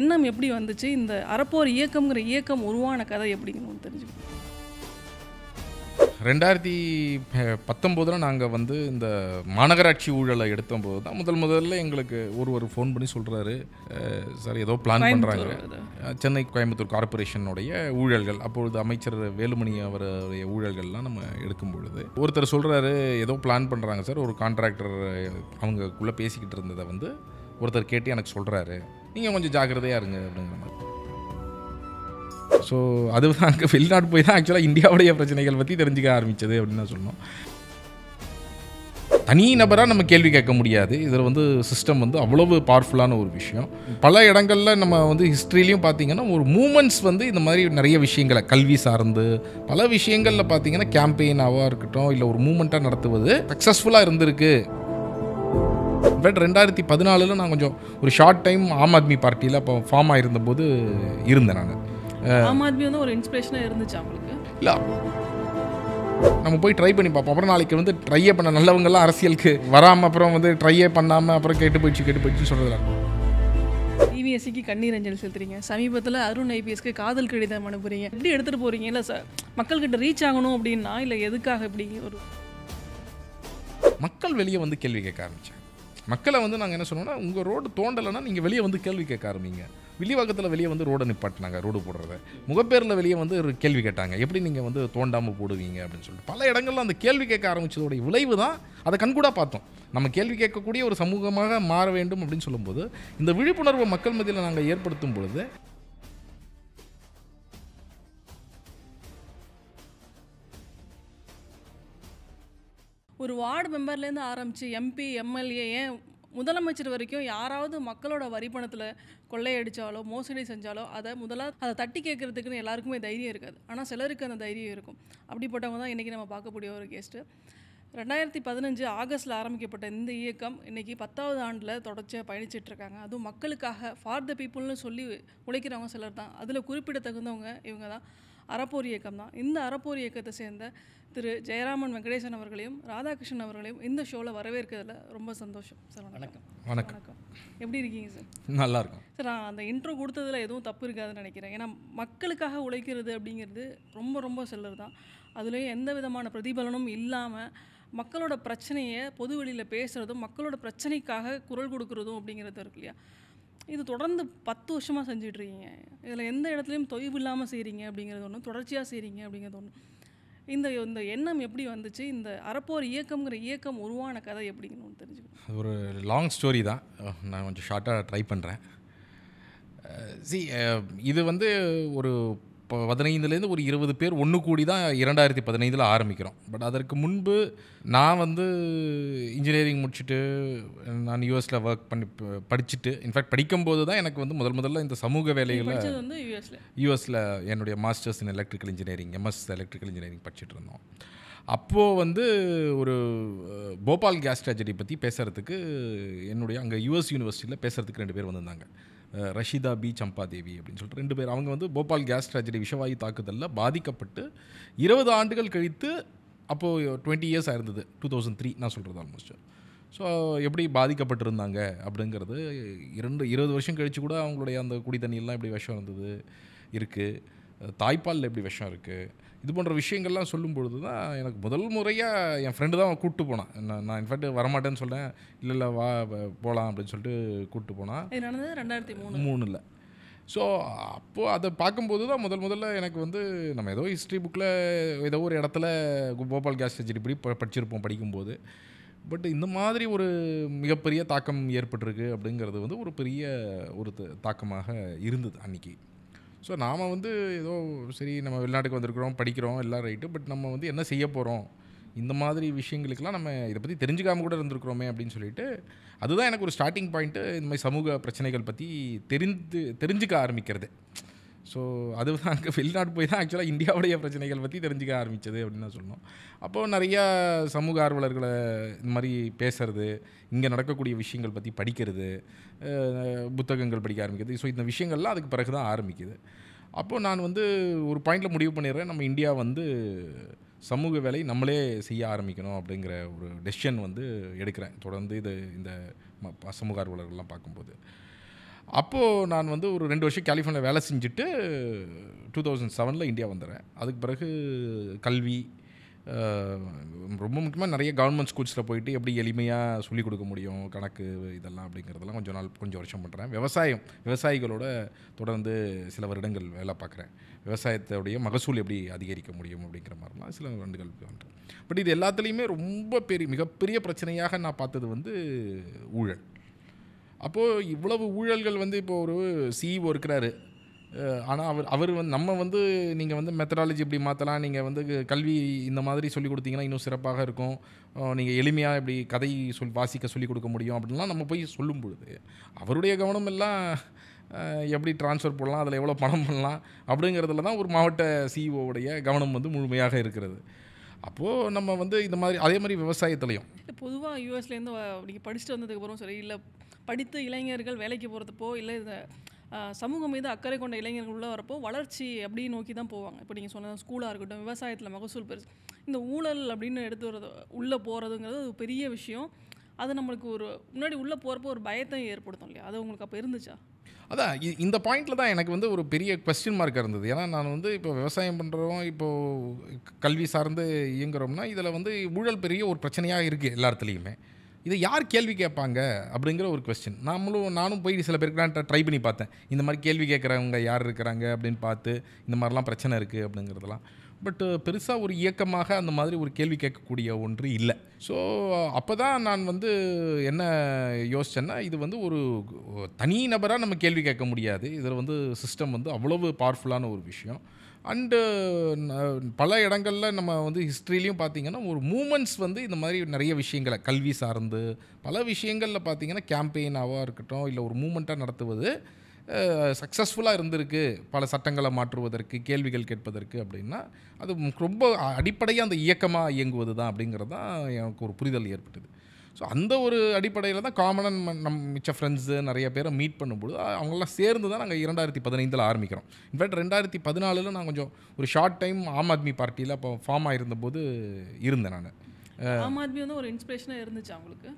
எண்ணம் எப்படி வந்துச்சு? இந்த அறப்போர் இயக்கம்ங்கிற இயக்கம் உருவான கதை எப்படின்னு தெரிஞ்சுக்கணும். 2019 நாங்க வந்து இந்த மாநகராட்சி ஊழலை எடுத்தபோது தான் முதல்ல எங்களுக்கு ஒருவர் ஃபோன் பண்ணி சொல்றாரு, சார் ஏதோ பிளான் பண்றாங்க. சென்னை கோயம்புத்தூர் கார்ப்பரேஷனுடைய ஊழல்கள், அப்பொழுது அமைச்சர் வேலுமணி அவருடைய ஊழல்கள்லாம் நம்ம எடுக்கும் பொழுது ஒருத்தர் சொல்றாரு, ஏதோ பிளான் பண்றாங்க சார். ஒரு கான்ட்ராக்டர் அவங்கக்குள்ள பேசிக்கிட்டு இருந்ததை வந்து ஒருத்தர் கேட்டு எனக்கு சொல்றாரு, நீங்கள் கொஞ்சம் ஜாக்கிரதையாக இருங்க அப்படிங்கிற மாதிரி. ஸோ அது அங்கே வெளிநாடு போய் தான் ஆக்சுவலாக இந்தியாவுடைய பிரச்சனைகள் பற்றி தெரிஞ்சுக்க ஆரம்பித்தது அப்படின்னு தான் சொல்லணும். தனி நபராக நம்ம கேள்வி கேட்க முடியாது. இதில் வந்து சிஸ்டம் வந்து அவ்வளவு பவர்ஃபுல்லான ஒரு விஷயம். பல இடங்களில் நம்ம வந்து ஹிஸ்ட்ரிலையும் பார்த்தீங்கன்னா ஒரு மூமெண்ட்ஸ் வந்து இந்த மாதிரி நிறைய விஷயங்களை கல்வி சார்ந்து பல விஷயங்களில் பார்த்தீங்கன்னா கேம்பெயினாக இருக்கட்டும், இல்லை ஒரு மூமெண்ட்டாக நடத்துவது சக்ஸஸ்ஃபுல்லாக இருந்திருக்கு. பட் 2014 நான் கொஞ்சம் ஒரு ஷார்ட் டைம் ஆம் ஆத்மி பார்ட்டியில் அப்போ ஃபார்ம் ஆகிருந்தபோது இருந்தேன். நான் ஆம் ஆத்மி வந்து ஒரு இன்ஸ்பிரேஷனாக இருந்துச்சு அவங்களுக்கு. இல்லை, நம்ம போய் ட்ரை பண்ணி பார்ப்போம். அப்புறம் நாளைக்கு வந்து ட்ரையே பண்ண நல்லவங்கெல்லாம் அரசியலுக்கு வராமல் அப்புறம் வந்து ட்ரையே பண்ணாமல் அப்புறம் கேட்டு போயிடுச்சுன்னு சொல்கிறதுல இவிஎஸ்சிக்கு கண்ணீர் அஞ்சலி செலுத்துறீங்க. சமீபத்தில் அருண் ஐபிஎஸ்க்கு காதல் கடிதம் அனுப்புறீங்க. எப்படி எடுத்துகிட்டு போகிறீங்க? இல்லை சார் மக்கள்கிட்ட ரீச் ஆகணும் அப்படின்னா, இல்லை எதுக்காக இப்படி ஒரு மக்கள் வெளியே வந்து கேள்வி கேட்க ஆரம்பித்தாங்க. மக்களை வந்து நாங்கள் என்ன சொன்னோம்னா, உங்கள் ரோடு தோண்டலைன்னா நீங்கள் வெளியே வந்து கேள்வி கேட்க ஆரம்பிங்க. வில்லிவாக்கத்தில் வெளியே வந்து ரோடை நிப்பாட்டினாங்க, ரோடு போடுறத. முகப்பேரில் வெளியே வந்து ஒரு கேள்வி கேட்டாங்க, எப்படி நீங்கள் வந்து தோண்டாமல் போடுவீங்க அப்படின்னு சொல்லிட்டு பல இடங்கள்ல அந்த கேள்வி கேட்க ஆரம்பித்ததோடைய விளைவு தான் அதை கண்கூடாக பார்த்தோம். நம்ம கேள்வி கேட்கக்கூடிய ஒரு சமூகமாக மாற வேண்டும் அப்படின்னு சொல்லும்போது இந்த விழிப்புணர்வு மக்கள் மத்தியில் நாங்கள் ஏற்படுத்தும் பொழுது ஒரு வார்டு மெம்பர்லேருந்து ஆரம்பித்து எம்பி, எம்எல்ஏ, ஏன் முதலமைச்சர் வரைக்கும் யாராவது மக்களோட வரிப்பணத்தில் கொள்ளையடித்தாலோ மோசடி செஞ்சாலோ அதை தட்டி கேட்குறதுக்குன்னு எல்லாருக்குமே தைரியம் இருக்காது. ஆனால் சிலருக்கு அந்த தைரியம் இருக்கும். அப்படிப்பட்டவங்க தான் இன்றைக்கி நம்ம பார்க்கக்கூடிய ஒரு கெஸ்ட்டு. 2015 ஆகஸ்ட்டில் ஆரம்பிக்கப்பட்ட இந்த இயக்கம் இன்றைக்கி 10வது ஆண்டில் தொடர்ச்சியாக பயணிச்சிட்ருக்காங்க. அதுவும் மக்களுக்காக ஃபார் த பீப்புள்னு சொல்லி உழைக்கிறவங்க சிலர் தான். அதில் குறிப்பிடத்தகுந்தவங்க இவங்க தான். அறப்போர் இயக்கம் தான். இந்த அறப்போர் இயக்கத்தை சேர்ந்த திரு ஜெயராமன் வெங்கடேசன் அவர்களையும் ராதாகிருஷ்ணன் அவர்களையும் இந்த ஷோவில் வரவேற்கிறதுல ரொம்ப சந்தோஷம் சார். வணக்கம். வணக்கம். எப்படி இருக்கீங்க சார்? நல்லா இருக்கும் சார். நான் அந்த இன்ட்ரோ கொடுத்ததில் எதுவும் தப்பு இருக்காதுன்னு நினைக்கிறேன். ஏன்னா மக்களுக்காக உழைக்கிறது அப்படிங்கிறது ரொம்ப ரொம்ப சிலர் தான். அதுலேயும் எந்த விதமான பிரதிபலனும் இல்லாமல் மக்களோட பிரச்சனையை பொது வெளியில் பேசுகிறதும் மக்களோட பிரச்சனைக்காக குரல் கொடுக்குறதும் அப்படிங்கிறது இருக்கு இல்லையா? இது தொடர்ந்து 10 வருஷமாக செஞ்சிட்ருக்கீங்க. இதில் எந்த இடத்துலையும் தொய்வு இல்லாமல் செய்கிறீங்க அப்படிங்கிறது ஒன்று, தொடர்ச்சியாக செய்கிறீங்க அப்படிங்கிறது ஒன்று. இந்த எண்ணம் எப்படி வந்துச்சு? இந்த அறப்போர் இயக்கம்ங்கிற இயக்கம் உருவான கதை எப்படின்னு தெரிஞ்சுக்கணும். அது ஒரு லாங் ஸ்டோரி தான். நான் கொஞ்சம் ஷார்ட்டாக ட்ரை பண்ணுறேன். இது வந்து ஒரு 15லேருந்து ஒரு 20 பேர் ஒன்று கூடி தான் 2015 ஆரம்பிக்கிறோம். பட் அதற்கு முன்பு நான் வந்து இன்ஜினியரிங் முடிச்சுட்டு நான் யூஎஸில் ஒர்க் பண்ணி படிச்சுட்டு, இன்ஃபேக்ட் படிக்கும்போது தான் எனக்கு வந்து முதல்ல இந்த சமூக வேலைகளை வந்து யூஎஸில் என்னுடைய masters in electrical engineering, MS electrical engineering படிச்சுட்டு இருந்தோம். அப்போது வந்து ஒரு போபால் கேஸ் ட்ராஜடி பற்றி பேசுகிறதுக்கு என்னுடைய அங்கே யூஎஸ் யூனிவர்சிட்டியில் பேசுகிறதுக்கு 2 பேர் வந்திருந்தாங்க. ரஷிதா பி சம்பாதேவி அப்படின்னு சொல்லிட்டு 2 பேர். அவங்க வந்து போபால் கேஸ் ட்ராஜடி விஷவாயு தாக்குதலில் பாதிக்கப்பட்டு 20 ஆண்டுகள் கழித்து, அப்போது 20 இயர்ஸ் ஆயிருந்தது, 2003 நான் சொல்கிறது ஆல்மோஸ்ட். ஸோ எப்படி பாதிக்கப்பட்டிருந்தாங்க அப்படிங்கிறது 20 வருஷம் கழித்து கூட அவங்களுடைய அந்த குடி தண்ணியெல்லாம் எப்படி விஷம் இருந்தது இருக்குது, தாய்ப்பாலில் எப்படி விஷம் இருக்குது, இது போன்ற விஷயங்கள்லாம் சொல்லும் பொழுது தான் எனக்கு முதல் முறையாக என் ஃப்ரெண்டு தான் கூப்பிட்டு போனான். நான் இன்ஃபேக்ட் வரமாட்டேன்னு சொன்னேன். இல்லை வா போகலாம் அப்படின்னு சொல்லிட்டு கூப்பிட்டு போனான். இது நடந்தது 2003. ஸோ அப்போது அதை பார்க்கும்போது தான் முதல்ல எனக்கு வந்து நம்ம ஏதோ ஹிஸ்ட்ரி புக்கில் ஏதோ ஒரு இடத்துல போபால் கேஸ் ட்ராஜடி இப்படி படிச்சிருப்போம் படிக்கும்போது. பட் இந்த மாதிரி ஒரு மிகப்பெரிய தாக்கம் ஏற்பட்டிருக்கு அப்படிங்கிறது வந்து ஒரு பெரிய ஒரு தாக்கமாக இருந்தது அன்றைக்கி. ஸோ நாம் வந்து ஏதோ சரி நம்ம வெளிநாட்டுக்கு வந்திருக்கிறோம், படிக்கிறோம், எல்லாம் ரைட்டு. பட் நம்ம வந்து என்ன செய்ய போகிறோம், இந்த மாதிரி விஷயங்களுக்கெல்லாம் நம்ம இதை பற்றி தெரிஞ்சுக்காமல் கூட இருந்திருக்கிறோமே அப்படின்னு சொல்லிட்டு, அதுதான் எனக்கு ஒரு ஸ்டார்டிங் பாயிண்ட்டு இந்த மாதிரி சமூக பிரச்சனைகள் பற்றி தெரிஞ்சுக்க ஆரம்பிக்கிறது. ஸோ அது தான் அங்கே வெளிநாடு போய் தான் ஆக்சுவலாக இந்தியாவுடைய பிரச்சனைகள் பற்றி தெரிஞ்சுக்க ஆரம்பித்தது அப்படின்னு தான் சொல்லணும். அப்போது நிறையா சமூக ஆர்வலர்களை இந்த மாதிரி பேசுகிறது, இங்கே நடக்கக்கூடிய விஷயங்கள் பற்றி படிக்கிறது, புத்தகங்கள் படிக்க ஆரம்பிக்கிறது. ஸோ இந்த விஷயங்கள்லாம் அதுக்கு பிறகு தான் ஆரம்பிக்குது. அப்போது நான் வந்து ஒரு பாயிண்டில் முடிவு பண்ணிடுறேன், நம்ம இந்தியா வந்து சமூக வேலை நம்மளே செய்ய ஆரம்பிக்கணும் அப்படிங்கிற ஒரு டெசிஷன் வந்து எடுக்கிறேன். தொடர்ந்து இந்த சமூக ஆர்வலர்கள்லாம் பார்க்கும்போது அப்போது நான் வந்து ஒரு 2 வருஷம் கலிஃபோர்னியா வேலை செஞ்சுட்டு 2007 இந்தியா வந்துடுறேன். அதுக்கு பிறகு கல்வி, ரொம்ப முக்கியமாக நிறைய கவர்மெண்ட் ஸ்கூல்ஸில் போயிட்டு எப்படி எளிமையாக சொல்லிக் கொடுக்க முடியும் கணக்கு இதெல்லாம் அப்படிங்கிறதெல்லாம் கொஞ்சம் வருஷம் பண்ணுறேன். விவசாயிகளோட தொடர்ந்து சில வருடங்கள் வேலை பார்க்குறேன். விவசாயத்தோடைய மகசூல் எப்படி அதிகரிக்க முடியும் அப்படிங்கிற மாதிரிலாம் சில வருடங்கள் பண்ணுறேன். பட் இது எல்லாத்துலேயுமே ரொம்ப மிகப்பெரிய பிரச்சனையாக நான் பார்த்தது வந்து ஊழல். அப்போது இவ்வளவு ஊழல்கள் வந்து இப்போ ஒரு சிஇஓ இருக்கிறாரு. ஆனால் அவர் வந்து நம்ம வந்து நீங்கள் வந்து மெத்தடாலஜி இப்படி மாற்றலாம், நீங்கள் வந்து கல்வி இந்த மாதிரி சொல்லிக் கொடுத்தீங்கன்னா இன்னும் சிறப்பாக இருக்கும், நீங்கள் எளிமையாக இப்படி கதை வாசிக்க சொல்லிக் கொடுக்க முடியும் அப்படின்லாம் நம்ம போய் சொல்லும் பொழுது அவருடைய கவனம் எல்லாம் எப்படி ட்ரான்ஸ்ஃபர் போடலாம், அதில் எவ்வளோ பணம் பண்ணலாம் அப்படிங்கிறதுல தான் ஒரு மாவட்ட சிஇஓவுடைய கவனம் வந்து முழுமையாக இருக்கிறது. அப்போது நம்ம வந்து இந்த மாதிரி அதே மாதிரி விவசாயத்துலேயும் பொதுவாக யூஎஸ்லேருந்து நீங்கள் படிச்சுட்டு வந்ததுக்கப்புறம் சரி, இல்லை படித்த இளைஞர்கள் வேலைக்கு போகிறதுப்போ, இல்லை இந்த சமூகம் மீது அக்கறை கொண்ட இளைஞர்கள் உள்ள வரப்போ வளர்ச்சி அப்படி நோக்கி தான் போவாங்க. இப்போ நீங்கள் சொன்ன ஸ்கூலாக இருக்கட்டும், விவசாயத்தில் மகசூல் பெருசு, இந்த ஊழல் அப்படின்னு எடுத்து வரது உள்ளே போகிறதுங்கிறது ஒரு பெரிய விஷயம். அது நம்மளுக்கு ஒரு முன்னாடி உள்ளே போகிறப்போ ஒரு பயத்தை ஏற்படுத்தும் இல்லையா? அது உங்களுக்கு அப்போ இருந்துச்சா? அதான் இந்த பாயிண்டில் தான் எனக்கு வந்து ஒரு பெரிய கொஸ்டின் மார்க்காக இருந்தது. ஏன்னா நான் வந்து இப்போ விவசாயம் பண்ணுறோம், இப்போது கல்வி சார்ந்து இயங்குறோம்னா இதில் வந்து ஊழல் பெரிய ஒரு பிரச்சனையாக இருக்குது எல்லா இடத்துலையுமே. இதை யார் கேள்வி கேட்பாங்க அப்படிங்கிற ஒரு கொஸ்டின். நானும் போய் சில பேருக்கு ட்ரை பண்ணி பார்த்தேன். இந்த மாதிரி கேள்வி கேட்குறவங்க யார் இருக்கிறாங்க அப்படின்னு பார்த்து, இந்த மாதிரிலாம் பிரச்சனை இருக்குது அப்படிங்கிறதெல்லாம். பட் பெருசாக ஒரு இயக்கமாக அந்த மாதிரி ஒரு கேள்வி கேட்கக்கூடிய ஒன்று இல்லை. ஸோ அப்போ தான் நான் வந்து என்ன யோசித்தேன்னா, இது வந்து ஒரு தனி நபராக நம்ம கேள்வி கேட்க முடியாது. இதில் வந்து சிஸ்டம் வந்து அவ்வளவு பவர்ஃபுல்லான ஒரு விஷயம். அண்டு பல இடங்களில் நம்ம வந்து ஹிஸ்ட்ரிலையும் பார்த்திங்கன்னா ஒரு மூமெண்ட்ஸ் வந்து இந்த மாதிரி நிறைய விஷயங்களை கல்வி சார்ந்து பல விஷயங்களில் பார்த்திங்கன்னா கேம்பெயினாக இருக்கட்டும், இல்லை ஒரு மூமெண்ட்டாக நடத்துவது சக்ஸஸ்ஃபுல்லாக இருந்திருக்கு. பல சட்டங்களை மாற்றுவதற்கு, கேள்விகள் கேட்பதற்கு அப்படின்னா அது ரொம்ப அடிப்படையாக அந்த இயக்கமாக இயங்குவது தான் அப்படிங்கிறது தான் எனக்கு ஒரு புரிதல் ஏற்பட்டது. ஸோ அந்த ஒரு அடிப்படையில் தான் காமனாக மிச்ச ஃப்ரெண்ட்ஸு நிறைய பேரை மீட் பண்ணும்போது அவங்களாம் சேர்ந்து தான் நாங்கள் 2015 ஆரம்பிக்கிறோம். இன்ஃபேக்ட் 2014 நான் கொஞ்சம் ஒரு ஷார்ட் டைம் ஆம் ஆத்மி பார்ட்டியில் அப்போ ஃபார்ம் ஆகிருந்தபோது இருந்தேன் நான். ஆம் ஆத்மி வந்து ஒரு இன்ஸ்பிரேஷனாக இருந்துச்சு அவங்களுக்கு?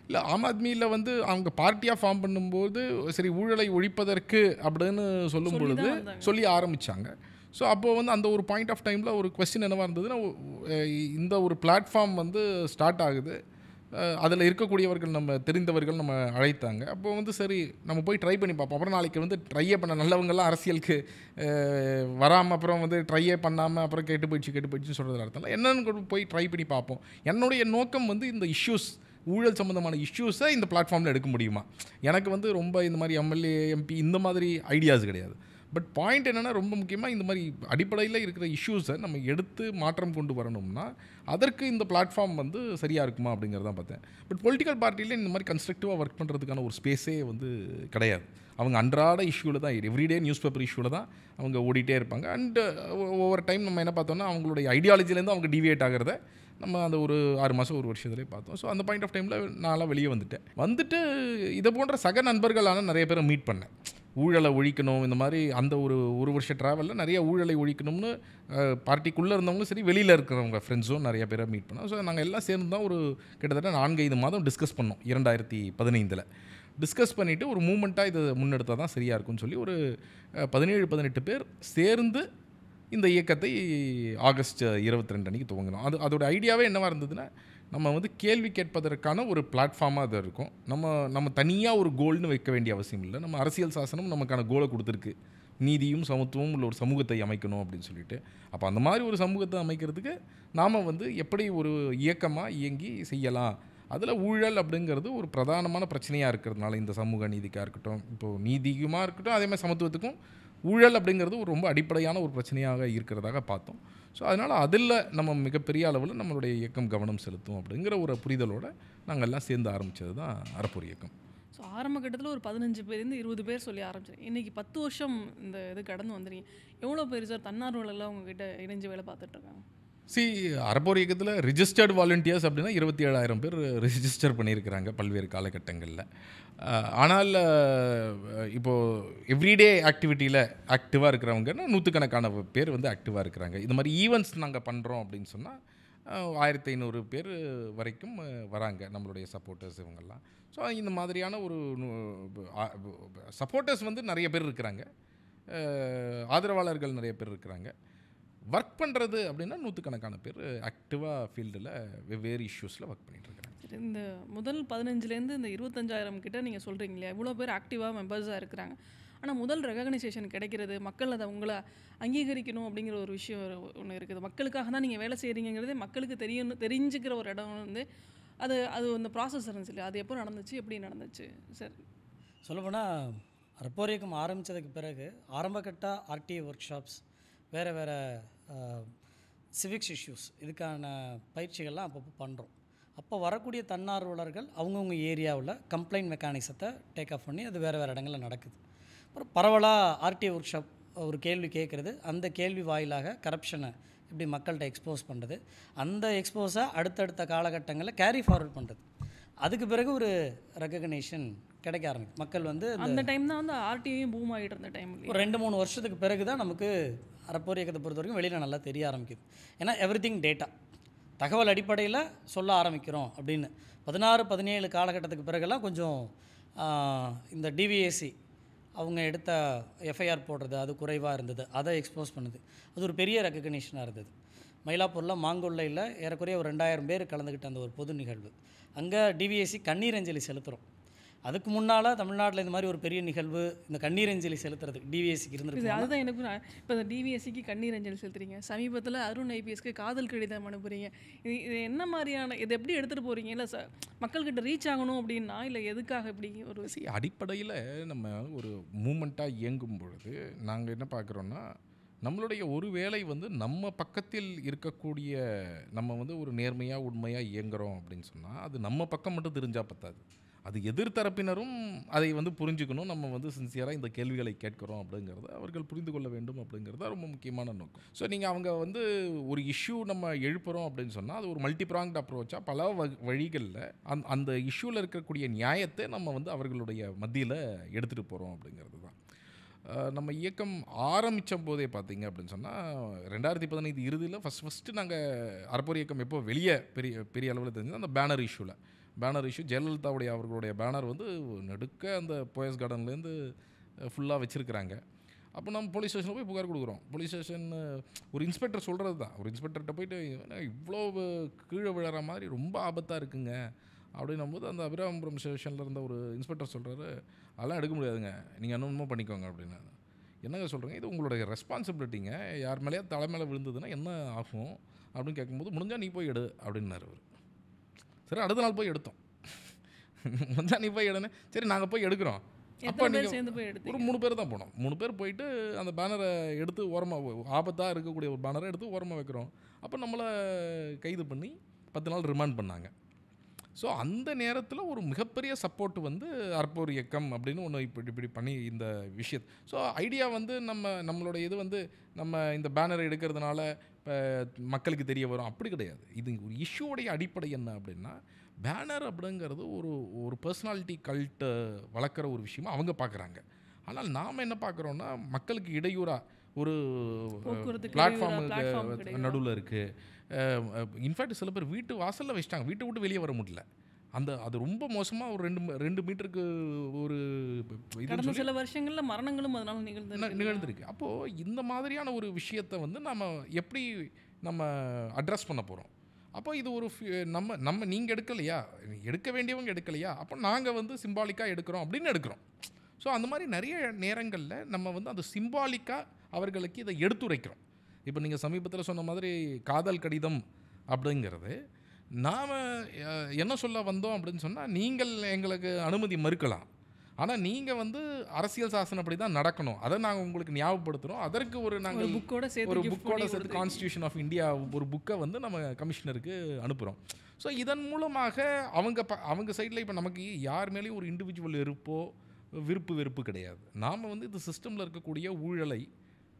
இல்லை, ஆம் ஆத்மியில் வந்து அவங்க பார்ட்டியாக ஃபார்ம் பண்ணும்போது சரி ஊழலை ஒழிப்பதற்கு அப்படின்னு சொல்லும் பொழுது சொல்லி ஆரம்பித்தாங்க. ஸோ அப்போது வந்து அந்த ஒரு பாயிண்ட் ஆஃப் டைமில் ஒரு கொஸ்டின் என்னவாக இருந்ததுன்னா, இந்த ஒரு பிளாட்ஃபார்ம் வந்து ஸ்டார்ட் ஆகுது, அதில் இருக்கக்கூடியவர்கள் நம்ம தெரிந்தவர்கள் நம்ம அழைத்தாங்க. அப்போ வந்து சரி நம்ம போய் ட்ரை பண்ணி பார்ப்போம். அப்புறம் நாளைக்கு வந்து ட்ரையே பண்ண நல்லவங்கள்லாம் அரசியலுக்கு வராமல் அப்புறம் வந்து ட்ரையே பண்ணாமல் அப்புறம் கெட்டு போயிடுச்சுன்னு சொல்கிறது அர்த்தம் என்னன்னு போய் ட்ரை பண்ணி பார்ப்போம். என்னுடைய நோக்கம் வந்து இந்த இஷ்யூஸ், ஊழல் சம்மந்தமான இஷ்யூஸை இந்த பிளாட்ஃபார்மில் எடுக்க முடியுமா. எனக்கு வந்து ரொம்ப இந்த மாதிரி எம்எல்ஏ எம்பி இந்த மாதிரி ஐடியாஸ் கிடையாது. பட் பாயிண்ட் என்னென்னா, ரொம்ப முக்கியமாக இந்த மாதிரி அடிப்படையில் இருக்கிற இஷ்யூஸை நம்ம எடுத்து மாற்றம் கொண்டு வரணும்னா அதற்கு இந்த பிளாட்ஃபார்ம் வந்து சரியாக இருக்குமா அப்படிங்கிறதான் பார்த்தேன். பட் பொலிட்டிக்கல் பார்ட்டியில் இந்த மாதிரி கன்ஸ்ட்ரக்டிவாக ஒர்க் பண்ணுறதுக்கான ஒரு ஸ்பேஸே வந்து கிடையாது. அவங்க அன்றாட இஷ்யூவில் தான், எவ்ரிடே நியூஸ் பேப்பர் இஷ்யூவில் தான் அவங்க ஓடிட்டே இருப்பாங்க. அண்டு ஒவ்வொரு டைம் நம்ம என்ன பார்த்தோம்னா அவங்களுடைய ஐடியாலஜிலேருந்து அவங்க டிவியேட் ஆகிறத நம்ம அந்த ஒரு 6 மாதம் ஒரு வருஷத்துலேயே பார்த்தோம். ஸோ அந்த பாயிண்ட் ஆஃப் டைமில் நான்லாம் வெளியே வந்துட்டு இதை போன்ற சக நண்பர்களான நிறைய பேரை மீட் பண்ணேன். ஊழலை ஒழிக்கணும் இந்த மாதிரி அந்த ஒரு வருஷ ட்ராவலில் நிறைய ஊழலை ஒழிக்கணும்னு பார்ட்டிக்குள்ளே இருந்தவங்களும் சரி, வெளியில் இருக்கிறவங்க ஃப்ரெண்ட்ஸும் நிறைய பேரை மீட் பண்ணோம். ஸோ நாங்கள் எல்லாம் சேர்ந்து தான் ஒரு கிட்டத்தட்ட 4-5 மாதம் டிஸ்கஸ் பண்ணோம். 2015 டிஸ்கஸ் பண்ணிவிட்டு ஒரு மூமெண்ட்டாக இதை முன்னெடுத்தால் தான் சரியாக இருக்கும்னு சொல்லி ஒரு 17-18 பேர் சேர்ந்து இந்த இயக்கத்தை ஆகஸ்ட் 22 அன்றைக்கி துவங்கினோம். அதோட ஐடியாவே என்னவாக இருந்ததுன்னா, நம்ம வந்து கேள்வி கேட்பதற்கான ஒரு பிளாட்ஃபார்மாக அது இருக்கும். நம்ம தனியாக ஒரு கோல்னு வைக்க வேண்டிய அவசியம் இல்லை. நம்ம அரசியல் சாசனம் நமக்கான கோலை கொடுத்துருக்கு, நீதியும் சமத்துவமும் உள்ள ஒரு சமூகத்தை அமைக்கணும் அப்படின்னு சொல்லிட்டு. அப்போ அந்த மாதிரி ஒரு சமூகத்தை அமைக்கிறதுக்கு நாம் வந்து எப்படி ஒரு இயக்கமாக இயங்கி செய்யலாம். அதில் ஊழல் அப்படிங்கிறது ஒரு பிரதானமான பிரச்சனையாக இருக்கிறதுனால இந்த சமூக நீதிக்காக இருக்கட்டும், இப்போது நீதியுமாக இருக்கட்டும், அதேமாதிரி சமத்துவத்துக்கும் ஊழல் அப்படிங்கிறது ஒரு ரொம்ப அடிப்படையான ஒரு பிரச்சனையாக இருக்கிறதாக பார்த்தோம். ஸோ அதனால் அதில் நம்ம மிகப்பெரிய அளவில் நம்மளுடைய இயக்கம் கவனம் செலுத்தும் அப்படிங்கிற ஒரு புரிதலோடு நாங்கள் எல்லாம் சேர்ந்து ஆரம்பித்தது தான் அறப்போர் இயக்கம். ஸோ ஆரம்ப கட்டத்தில் ஒரு 15 பேர்லேருந்து 20 பேர் சொல்லி ஆரம்பிச்சேன். இன்றைக்கி 10 வருஷம் இந்த இது கடந்து வந்துடுங்க. எவ்வளோ பேர் சார் தன்னார்வலெல்லாம் உங்ககிட்ட இணைஞ்சு வேலை பார்த்துட்ருக்காங்க? அறப்போர் இயக்கத்தில் ரிஜிஸ்டர்டு வாலண்டியர்ஸ் அப்படின்னா 27,000 பேர் ரிஜிஸ்டர் பண்ணியிருக்கிறாங்க பல்வேறு காலகட்டங்களில். ஆனால் இப்போது எவ்ரிடே ஆக்டிவிட்டியில் ஆக்டிவாக இருக்கிறவங்கன்னா 100கணக்கான பேர் வந்து ஆக்டிவாக இருக்கிறாங்க. இந்த மாதிரி ஈவெண்ட்ஸ் நாங்கள் பண்ணுறோம் அப்படின்னு சொன்னால் 1500 பேர் வரைக்கும் வராங்க நம்மளுடைய சப்போர்ட்டர்ஸ் இவங்கெல்லாம். ஸோ இந்த மாதிரியான ஒரு சப்போர்ட்டர்ஸ் வந்து நிறைய பேர் இருக்கிறாங்க, ஆதரவாளர்கள் நிறைய பேர் இருக்கிறாங்க. ஒர்க் பண்ணுறது அப்படின்னா நூற்றுக்கணக்கான பேர் ஆக்டிவாக ஃபீல்டில் வெவ்வேறு இஷ்யூஸில் ஒர்க் பண்ணிகிட்ருக்குறாங்க. சரி, இந்த முதல் 15லேருந்து இந்த 25,000 கிட்ட நீங்கள் சொல்கிறீங்க இல்லையா, இவ்வளோ பேர் ஆக்டிவாக மெம்பர்ஸாக இருக்கிறாங்க. ஆனால் முதல் ரெகக்னைசேஷன் கிடைக்கிறது, மக்கள் அதை உங்களை அங்கீகரிக்கணும் அப்படிங்கிற ஒரு விஷயம் ஒன்று இருக்குது. மக்களுக்காக தான் நீங்கள் வேலை செய்கிறீங்கிறதே மக்களுக்கு தெரிஞ்சுக்கிற ஒரு இடம் வந்து அது அது அந்த ப்ராசஸ் இருந்துச்சு இல்லையா, அது எப்போ நடந்துச்சு, எப்படி நடந்துச்சு சார்? சொல்லப்போனால் அறப்போர் இயக்கம் ஆரம்பித்ததுக்கு பிறகு ஆரம்பகட்ட ஆர்டிஏ ஒர்க் ஷாப்ஸ், வேறு வேறு சிவிக்ஸ் இஷ்யூஸ், இதுக்கான பயிற்சிகள்லாம் அப்பப்போ பண்ணுறோம். அப்போ வரக்கூடிய தன்னார்வலர்கள் அவங்கவுங்க ஏரியாவில் கம்ப்ளைண்ட் மெக்கானிசத்தை டேக் ஆஃப் பண்ணி அது வேறு வேறு இடங்களில் நடக்குது. அப்புறம் பரவலாக ஆர்டிஏ ஒர்க் ஷாப் ஒரு கேள்வி கேட்குறது, அந்த கேள்வி வாயிலாக கரப்ஷனை எப்படி மக்கள்கிட்ட எக்ஸ்போஸ் பண்ணுறது, அந்த எக்ஸ்போஸை அடுத்தடுத்த காலகட்டங்களில் கேரி ஃபார்வர்ட் பண்ணுறது. அதுக்கு பிறகு ஒரு ரெகக்னேஷன் கிடைக்க ஆரம்பிக்கும். மக்கள் வந்து அந்த டைம் தான் வந்து ஆர்டிஐயும் பூம் ஆகிட்டு இருந்த டைம். ஒரு 2-3 வருஷத்துக்கு பிறகு தான் நமக்கு அறப்போர் இயக்கத்தை பொறுத்த வரைக்கும் வெளியில் நல்லா தெரிய ஆரம்பிக்குது. ஏன்னா எவ்ரிதிங் டேட்டா, தகவல் அடிப்படையில் சொல்ல ஆரம்பிக்கிறோம் அப்படின்னு 16-17 காலகட்டத்துக்கு பிறகுலாம் கொஞ்சம் இந்த டிவிஏசி அவங்க எடுத்த எஃப்ஐஆர் போடுறது அது குறைவாக இருந்தது, அதை எக்ஸ்போஸ் பண்ணுது. அது ஒரு பெரிய ரெக்கக்னிஷனாக இருந்தது. மயிலாப்பூரில் மாங்கொல்லையில் ஏறக்குறைய ஒரு 2000 பேர் கலந்துக்கிட்ட அந்த ஒரு பொது நிகழ்வு. அங்கே டிவிஏசி கண்ணீர் அஞ்சலி செலுத்துகிறோம். அதுக்கு முன்னால் தமிழ்நாட்டில் இந்த மாதிரி ஒரு பெரிய நிகழ்வு இந்த கண்ணீர் அஞ்சலி செலுத்துறதுக்கு டிவிஎஸ்சிக்கு இருந்துருக்கு. அதுதான் எனக்கு இப்போ இந்த டிவிஎஸ்சிக்கு கண்ணீர் அஞ்சலி செலுத்துறீங்க, சமீபத்தில் அருண் ஐபிஎஸ்க்கு காதல் கடிதம் அனுப்புறீங்க. இது என்ன மாதிரியான, இதை எப்படி எடுத்துகிட்டு போகிறீங்க? இல்லை மக்கள்கிட்ட ரீச் ஆகணும் அப்படின்னா, இல்லை எதுக்காக இப்படி ஒரு அடிப்படையில் நம்ம ஒரு மூமெண்ட்டாக இயங்கும் பொழுது நாங்கள் என்ன பார்க்குறோன்னா, நம்மளுடைய ஒரு வேலை வந்து நம்ம பக்கத்தில் இருக்கக்கூடிய, நம்ம வந்து ஒரு நேர்மையாக உண்மையாக இயங்குகிறோம் அப்படின்னு சொன்னால் அது நம்ம பக்கம் மட்டும் தெரிஞ்சால் பத்தாது, அது எதிர்த்தரப்பினரும் அதை வந்து புரிஞ்சுக்கணும். நம்ம வந்து சின்சியராக இந்த கேள்விகளை கேட்குறோம் அப்படிங்கிறத அவர்கள் புரிந்து கொள்ள வேண்டும் அப்படிங்கிறது ரொம்ப முக்கியமான நோக்கம். ஸோ நீங்கள் அவங்க வந்து ஒரு இஷ்யூ நம்ம எழுப்புகிறோம் அப்படின்னு சொன்னால் அது ஒரு மல்டிப்ராங்ட் அப்ரோச்சாக பல வழிகளில் அந்த இஷ்யூவில் இருக்கக்கூடிய நியாயத்தை நம்ம வந்து அவர்களுடைய மத்தியில் எடுத்துகிட்டு போகிறோம் அப்படிங்கிறது தான். நம்ம இயக்கம் ஆரம்பித்த போதே பார்த்தீங்க அப்படின்னு சொன்னால் 2015 இறுதியில் ஃபஸ்ட்டு நாங்கள் அறப்போர் இயக்கம் எப்போ வெளியே பெரிய அளவில் தெரிஞ்சது அந்த பேனர் இஷ்யூ ஜெயலலிதாவுடைய அவர்களுடைய பேனர் வந்து நெடுக்க அந்த போயஸ் கார்டன்லேருந்து ஃபுல்லாக வச்சுருக்கிறாங்க. அப்போ நம்ம போலீஸ் ஸ்டேஷனில் போய் புகார் கொடுக்குறோம். போலீஸ் ஸ்டேஷன் ஒரு இன்ஸ்பெக்டர் சொல்கிறது தான், ஒரு இன்ஸ்பெக்டர்கிட்ட போயிட்டு இவ்வளோ கீழே விழுற மாதிரி ரொம்ப ஆபத்தாக இருக்குங்க அப்படின்னும் போது அந்த அபிராமபுரம் ஸ்டேஷனில் இருந்த ஒரு இன்ஸ்பெக்டர் சொல்கிறாரு, அதெல்லாம் எடுக்க முடியாதுங்க, நீங்கள் என்னென்னமோ பண்ணிக்கோங்க அப்படின்னு. என்னங்க சொல்கிறீங்க, இது உங்களுடைய ரெஸ்பான்சிபிலிட்டிங்க, யார் மேலேயா தலைமையில் விழுந்ததுன்னா என்ன ஆகும் அப்படின்னு கேட்கும்போது, முடிஞ்சால் நீ போய் எடு அப்படின்னாரு அவர். சரி, அடுத்த நாள் போய் எடுத்தோம். முடிஞ்சால் நீ போய் எடுன்னு, சரி நாங்கள் போய் எடுக்கிறோம். அப்போ நீங்கள் ஒரு 3 பேர் தான் போனோம். 3 பேர் போயிட்டு அந்த பேனரை எடுத்து ஓரமாக, ஆபத்தாக இருக்கக்கூடிய ஒரு பேனரை எடுத்து ஓரமாக வைக்கிறோம். அப்போ நம்மளை கைது பண்ணி 10 நாள் ரிமாண்ட் பண்ணாங்க. ஸோ அந்த நேரத்தில் ஒரு மிகப்பெரிய சப்போர்ட் வந்து அறப்போர் இயக்கம் அப்படின்னு ஒன்று இப்படி பண்ணி இந்த விஷயத்தை. ஸோ ஐடியா வந்து நம்மளுடைய இது வந்து நம்ம இந்த பேனரை எடுக்கிறதுனால இப்போ மக்களுக்கு தெரிய வரும் அப்படி கிடையாது. இது ஒரு இஷ்யூடைய அடிப்படை என்ன அப்படின்னா, பேனர் அப்படிங்கிறது ஒரு பர்சனாலிட்டி கல்ட்டை வளர்க்குற ஒரு விஷயமா அவங்க பார்க்குறாங்க. ஆனால் நாம் என்ன பார்க்குறோன்னா, மக்களுக்கு இடையூறாக ஒரு பிளாட்ஃபார்முக்கு நடுவில் இருக்குது. இன்ஃபேக்ட் சில பேர் வீட்டு வாசலில் வச்சிட்டாங்க, வீட்டை விட்டு வெளியே வர முடியல. அது ரொம்ப மோசமாக ஒரு 2 மீட்டருக்கு ஒரு இது சில வருஷங்களில் மரணங்களும் அதனால் நிகழ்ந்திருக்கு. அப்போது இந்த மாதிரியான ஒரு விஷயத்தை வந்து எப்படி நம்ம அட்ரஸ் பண்ண போகிறோம்? அப்போ இது ஒரு நம்ம நீங்கள் எடுக்க வேண்டியவங்க எடுக்கலையா, அப்போ நாங்கள் வந்து சிம்பாலிக்காக எடுக்கிறோம் அப்படின்னு எடுக்கிறோம். ஸோ அந்த மாதிரி நிறைய நேரங்களில் நம்ம வந்து அது சிம்பாலிக்காக அவர்களுக்கு இதை எடுத்துரைக்கிறோம். இப்போ நீங்கள் சமீபத்தில் சொன்ன மாதிரி காதல் கடிதம் அப்படிங்கிறது, நாம் என்ன சொல்ல வந்தோம் அப்படின்னு சொன்னால், நீங்கள் எங்களுக்கு அனுமதி மறுக்கலாம், ஆனால் நீங்கள் வந்து அரசியல் சாசனப்படி தான் நடக்கணும், அதை நாங்கள் உங்களுக்கு ஞாபகப்படுத்துகிறோம். அதற்கு நாங்கள் புக்கோட சேர்த்து கான்ஸ்டியூஷன் ஆஃப் இந்தியா ஒரு புக்கை வந்து நம்ம கமிஷனருக்கு அனுப்புகிறோம். ஸோ இதன் மூலமாக அவங்க சைடில் இப்போ நமக்கு யார் மேலேயும் ஒரு இண்டிவிஜுவல் விருப்பு கிடையாது. நாம் வந்து இந்த சிஸ்டமில் இருக்கக்கூடிய ஊழலை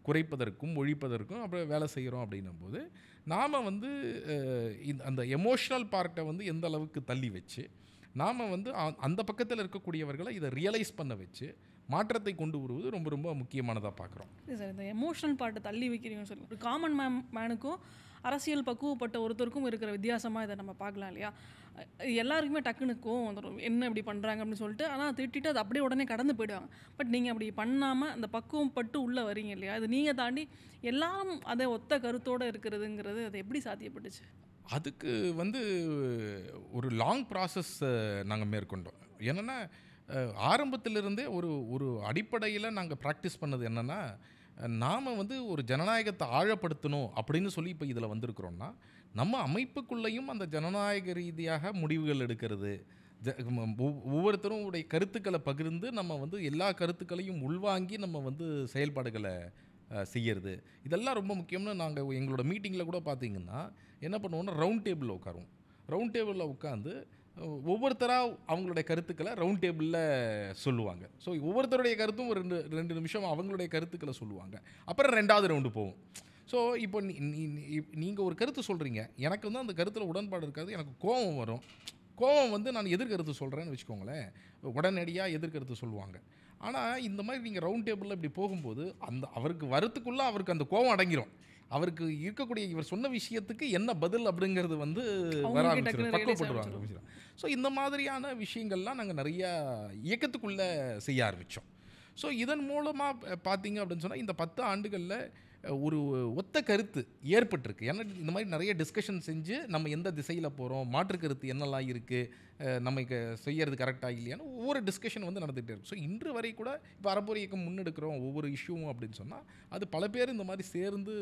குறைப்பதற்கும் ஒழிப்பதற்கும் அப்புறம் வேலை செய்கிறோம் அப்படின்னும் போது, நாம் வந்து அந்த எமோஷ்னல் பார்ட்டை வந்து எந்த அளவுக்கு தள்ளி வச்சு நாம் வந்து அந்த பக்கத்தில் இருக்கக்கூடியவர்களை இதை ரியலைஸ் பண்ண வச்சு மாற்றத்தை கொண்டு வருவது ரொம்ப ரொம்ப முக்கியமானதாக பார்க்குறோம். சார் இந்த எமோஷனல் பார்ட்டை தள்ளி வைக்கிறீங்கன்னு சொல்லி ஒரு காமன் மேனுக்கும் அரசியல் பக்குவப்பட்ட ஒருத்தருக்கும் இருக்கிற வித்தியாசமாக இதை நம்ம பார்க்கலாம் இல்லையா? எல்லாருக்குமே டக்குன்னு கோவம் வந்துடும், என்ன இப்படி பண்ணுறாங்க அப்படின்னு சொல்லிட்டு. ஆனால் திட்டிட்டு அது அப்படியே உடனே கடந்து போயிடுவாங்க. பட் நீங்கள் அப்படி பண்ணாமல் அந்த பக்குவம் பட்டு உள்ளே வரீங்க இல்லையா? அது நீங்கள் தாண்டி எல்லாரும் அதை ஒத்த கருத்தோடு இருக்கிறதுங்கிறது அது எப்படி சாத்தியப்பட்டுச்சு? அதுக்கு வந்து ஒரு லாங் ப்ராசஸ் நாங்கள் மேற்கொண்டோம். என்னென்னா ஆரம்பத்திலிருந்தே ஒரு அடிப்படையில் நாங்கள் ப்ராக்டிஸ் பண்ணது என்னென்னா, நாம் வந்து ஒரு ஜனநாயகத்தை ஆழப்படுத்தணும் அப்படின்னு சொல்லி இப்போ இதில் வந்திருக்கிறோன்னா, நம்ம அமைப்புக்குள்ளேயும் அந்த ஜனநாயக ரீதியாக முடிவுகள் எடுக்கிறது, ஒவ்வொருத்தரும் உடைய கருத்துக்களை பகிர்ந்து நம்ம வந்து எல்லா கருத்துக்களையும் உள்வாங்கி நம்ம வந்து செயல்பாடுகளை செய்யறது, இதெல்லாம் ரொம்ப முக்கியம்னு நாங்கள் எங்களோட மீட்டிங்கில் கூட பார்த்தீங்கன்னா என்ன பண்ணுவோம்னா, ரவுண்ட் டேபிளில் உட்காருவோம். ரவுண்ட் டேபிளில் உட்காந்து ஒவ்வொருத்தராக அவங்களுடைய கருத்துக்களை ரவுண்ட் டேபிளில் சொல்லுவாங்க. ஸோ ஒவ்வொருத்தருடைய கருத்தும் ஒரு ரெண்டு நிமிஷம் அவங்களுடைய கருத்துக்களை சொல்லுவாங்க. அப்புறம் 2வது ரவுண்டு போவோம். ஸோ இப்போ நீங்கள் ஒரு கருத்து சொல்கிறீங்க, எனக்கு வந்து அந்த கருத்தில் உடன்பாடு இருக்காது, எனக்கு கோபம் வரும். கோபம் வந்து நான் எதிர்கருத்து சொல்கிறேன்னு வச்சுக்கோங்களேன், உடனடியாக எதிர்கருத்து சொல்லுவாங்க. ஆனால் இந்த மாதிரி நீங்கள் ரவுண்ட் டேபிளில் இப்படி போகும்போது அவருக்கு வரத்துக்குள்ளே அவருக்கு அந்த கோபம் அடங்கிடும். அவருக்கு இருக்கக்கூடிய இவர் சொன்ன விஷயத்துக்கு என்ன பதில் அப்படிங்கிறது வந்து வர ஆரம்பிச்சிடும், பக்குவப்பட்டுருவாங்க. ஸோ இந்த மாதிரியான விஷயங்கள்லாம் நாங்கள் நிறையா இயக்கத்துக்குள்ளே செய்ய ஆரம்பித்தோம். ஸோ இதன் மூலமாக பார்த்தீங்க அப்படின்னு சொன்னால் இந்த 10 ஆண்டுகளில் ஒரு ஒத்த கருத்து ஏற்பட்டிருக்கு. ஏன்னா இந்த மாதிரி நிறைய டிஸ்கஷன் செஞ்சு நம்ம எந்த திசையில் போகிறோம், மாற்று கருத்து என்னெல்லாம் இருக்குது, நம்ம செய்யறது கரெக்டாக இல்லையான்னு ஒவ்வொரு டிஸ்கஷன் வந்து நடந்துகிட்டே இருக்கும். ஸோ இன்று வரை கூட இப்போ அறப்போர் இயக்கம் முன்னெடுக்கிறோம் ஒவ்வொரு இஷ்யூவும் அப்படின்னு சொன்னால் அது பல பேர் இந்த மாதிரி சேர்ந்து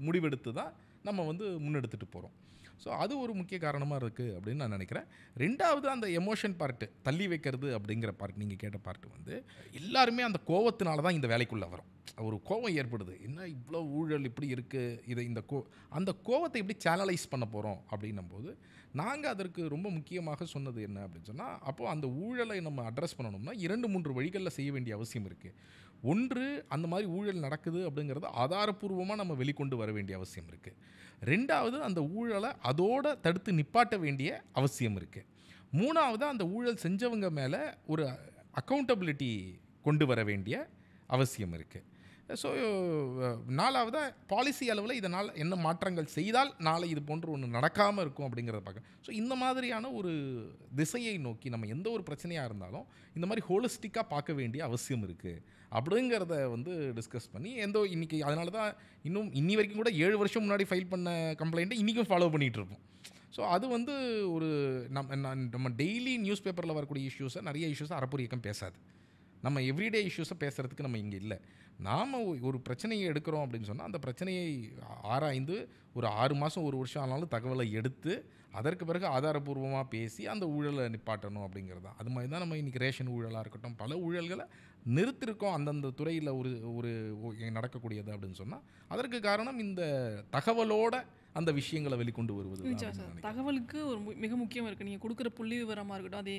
முடிவெடுத்து தான் நம்ம வந்து முன்னெடுத்துட்டு போகிறோம். ஸோ அது ஒரு முக்கிய காரணமாக இருக்குது அப்படின்னு நான் நினைக்கிறேன். 2வது அந்த எமோஷன் பார்ட்டு, தள்ளி வைக்கிறது அப்படிங்கிற பார்ட், நீங்கள் கேட்ட பார்ட்டு வந்து எல்லாருமே அந்த கோவத்தினால தான் இந்த வேலைக்குள்ளே வரும். ஒரு கோவம் ஏற்படுது, என்ன இவ்வளோ ஊழல் இப்படி இருக்குது, அந்த கோவத்தை எப்படி சேனலைஸ் பண்ண போகிறோம் அப்படின்னும் போது நாங்கள் அதற்கு ரொம்ப முக்கியமாக சொன்னது என்ன அப்படின்னு சொன்னால், அப்போது அந்த ஊழலை நம்ம அட்ரஸ் பண்ணணும்னா 2-3 வழிகளில் செய்ய வேண்டிய அவசியம் இருக்குது. ஒன்று, அந்த மாதிரி ஊழல் நடக்குது அப்படிங்கிறத ஆதாரப்பூர்வமாக நம்ம வெளிக்கொண்டு வர வேண்டிய அவசியம் இருக்குது. 2வது, அந்த ஊழலை அதோட தடுத்து நிப்பாட்ட வேண்டிய அவசியம் இருக்குது. 3வது, அந்த ஊழல் செஞ்சவங்க மேலே ஒரு அக்கௌண்டபிலிட்டி கொண்டு வர வேண்டிய அவசியம் இருக்குது. ஸோ 4வது, பாலிசி அளவில் இதனால் என்ன மாற்றங்கள் செய்தால் நாளை இது போன்ற ஒன்று நடக்காமல் இருக்கும் அப்படிங்கிறத பார்க்க. ஸோ இந்த மாதிரியான ஒரு திசையை நோக்கி நம்ம எந்த ஒரு பிரச்சனையாக இருந்தாலும் இந்த மாதிரி ஹோலிஸ்டிக்காக பார்க்க வேண்டிய அவசியம் இருக்குது அப்படிங்கிறத வந்து டிஸ்கஸ் பண்ணி இன்றைக்கி அதனால தான் இன்னி வரைக்கும் கூட 7 வருஷம் முன்னாடி ஃபைல் பண்ண கம்ப்ளைண்ட்டை இன்றைக்கும் ஃபாலோ பண்ணிகிட்டு இருப்போம். ஸோ அது வந்து ஒரு நம்ம டெய்லி நியூஸ் பேப்பரில் வரக்கூடிய இஷ்யூஸை, நிறைய இஷ்யூஸை அறப்போர் இயக்கம் பேசாது. நம்ம எவ்ரிடே இஷ்யூஸை பேசுகிறதுக்கு நம்ம இங்கே இல்லை. நாம் ஒரு பிரச்சனையை எடுக்கிறோம் அப்படின்னு சொன்னால் அந்த பிரச்சனையை ஆராய்ந்து ஒரு 6 மாதம் 1 வருஷம் ஆனாலும் தகவலை எடுத்து அதற்கு பிறகு ஆதாரபூர்வமாக பேசி அந்த ஊழலை நிப்பாட்டணும் அப்படிங்கிறது தான். அது மாதிரி தான் நம்ம இன்றைக்கி ரேஷன் ஊழலாக இருக்கட்டும், பல ஊழல்களை நிறுத்திருக்கோம் அந்தந்த துறையில் ஒரு நடக்கக்கூடியது அப்படின்னு சொன்னால் அதற்கு காரணம் இந்த தகவலோட அந்த விஷயங்களை வெளிக்கொண்டு வருவது. தகவலுக்கு ஒரு மிக முக்கியம் இருக்குது. நீங்கள் கொடுக்குற புள்ளி விவரமாக இருக்கட்டும், அது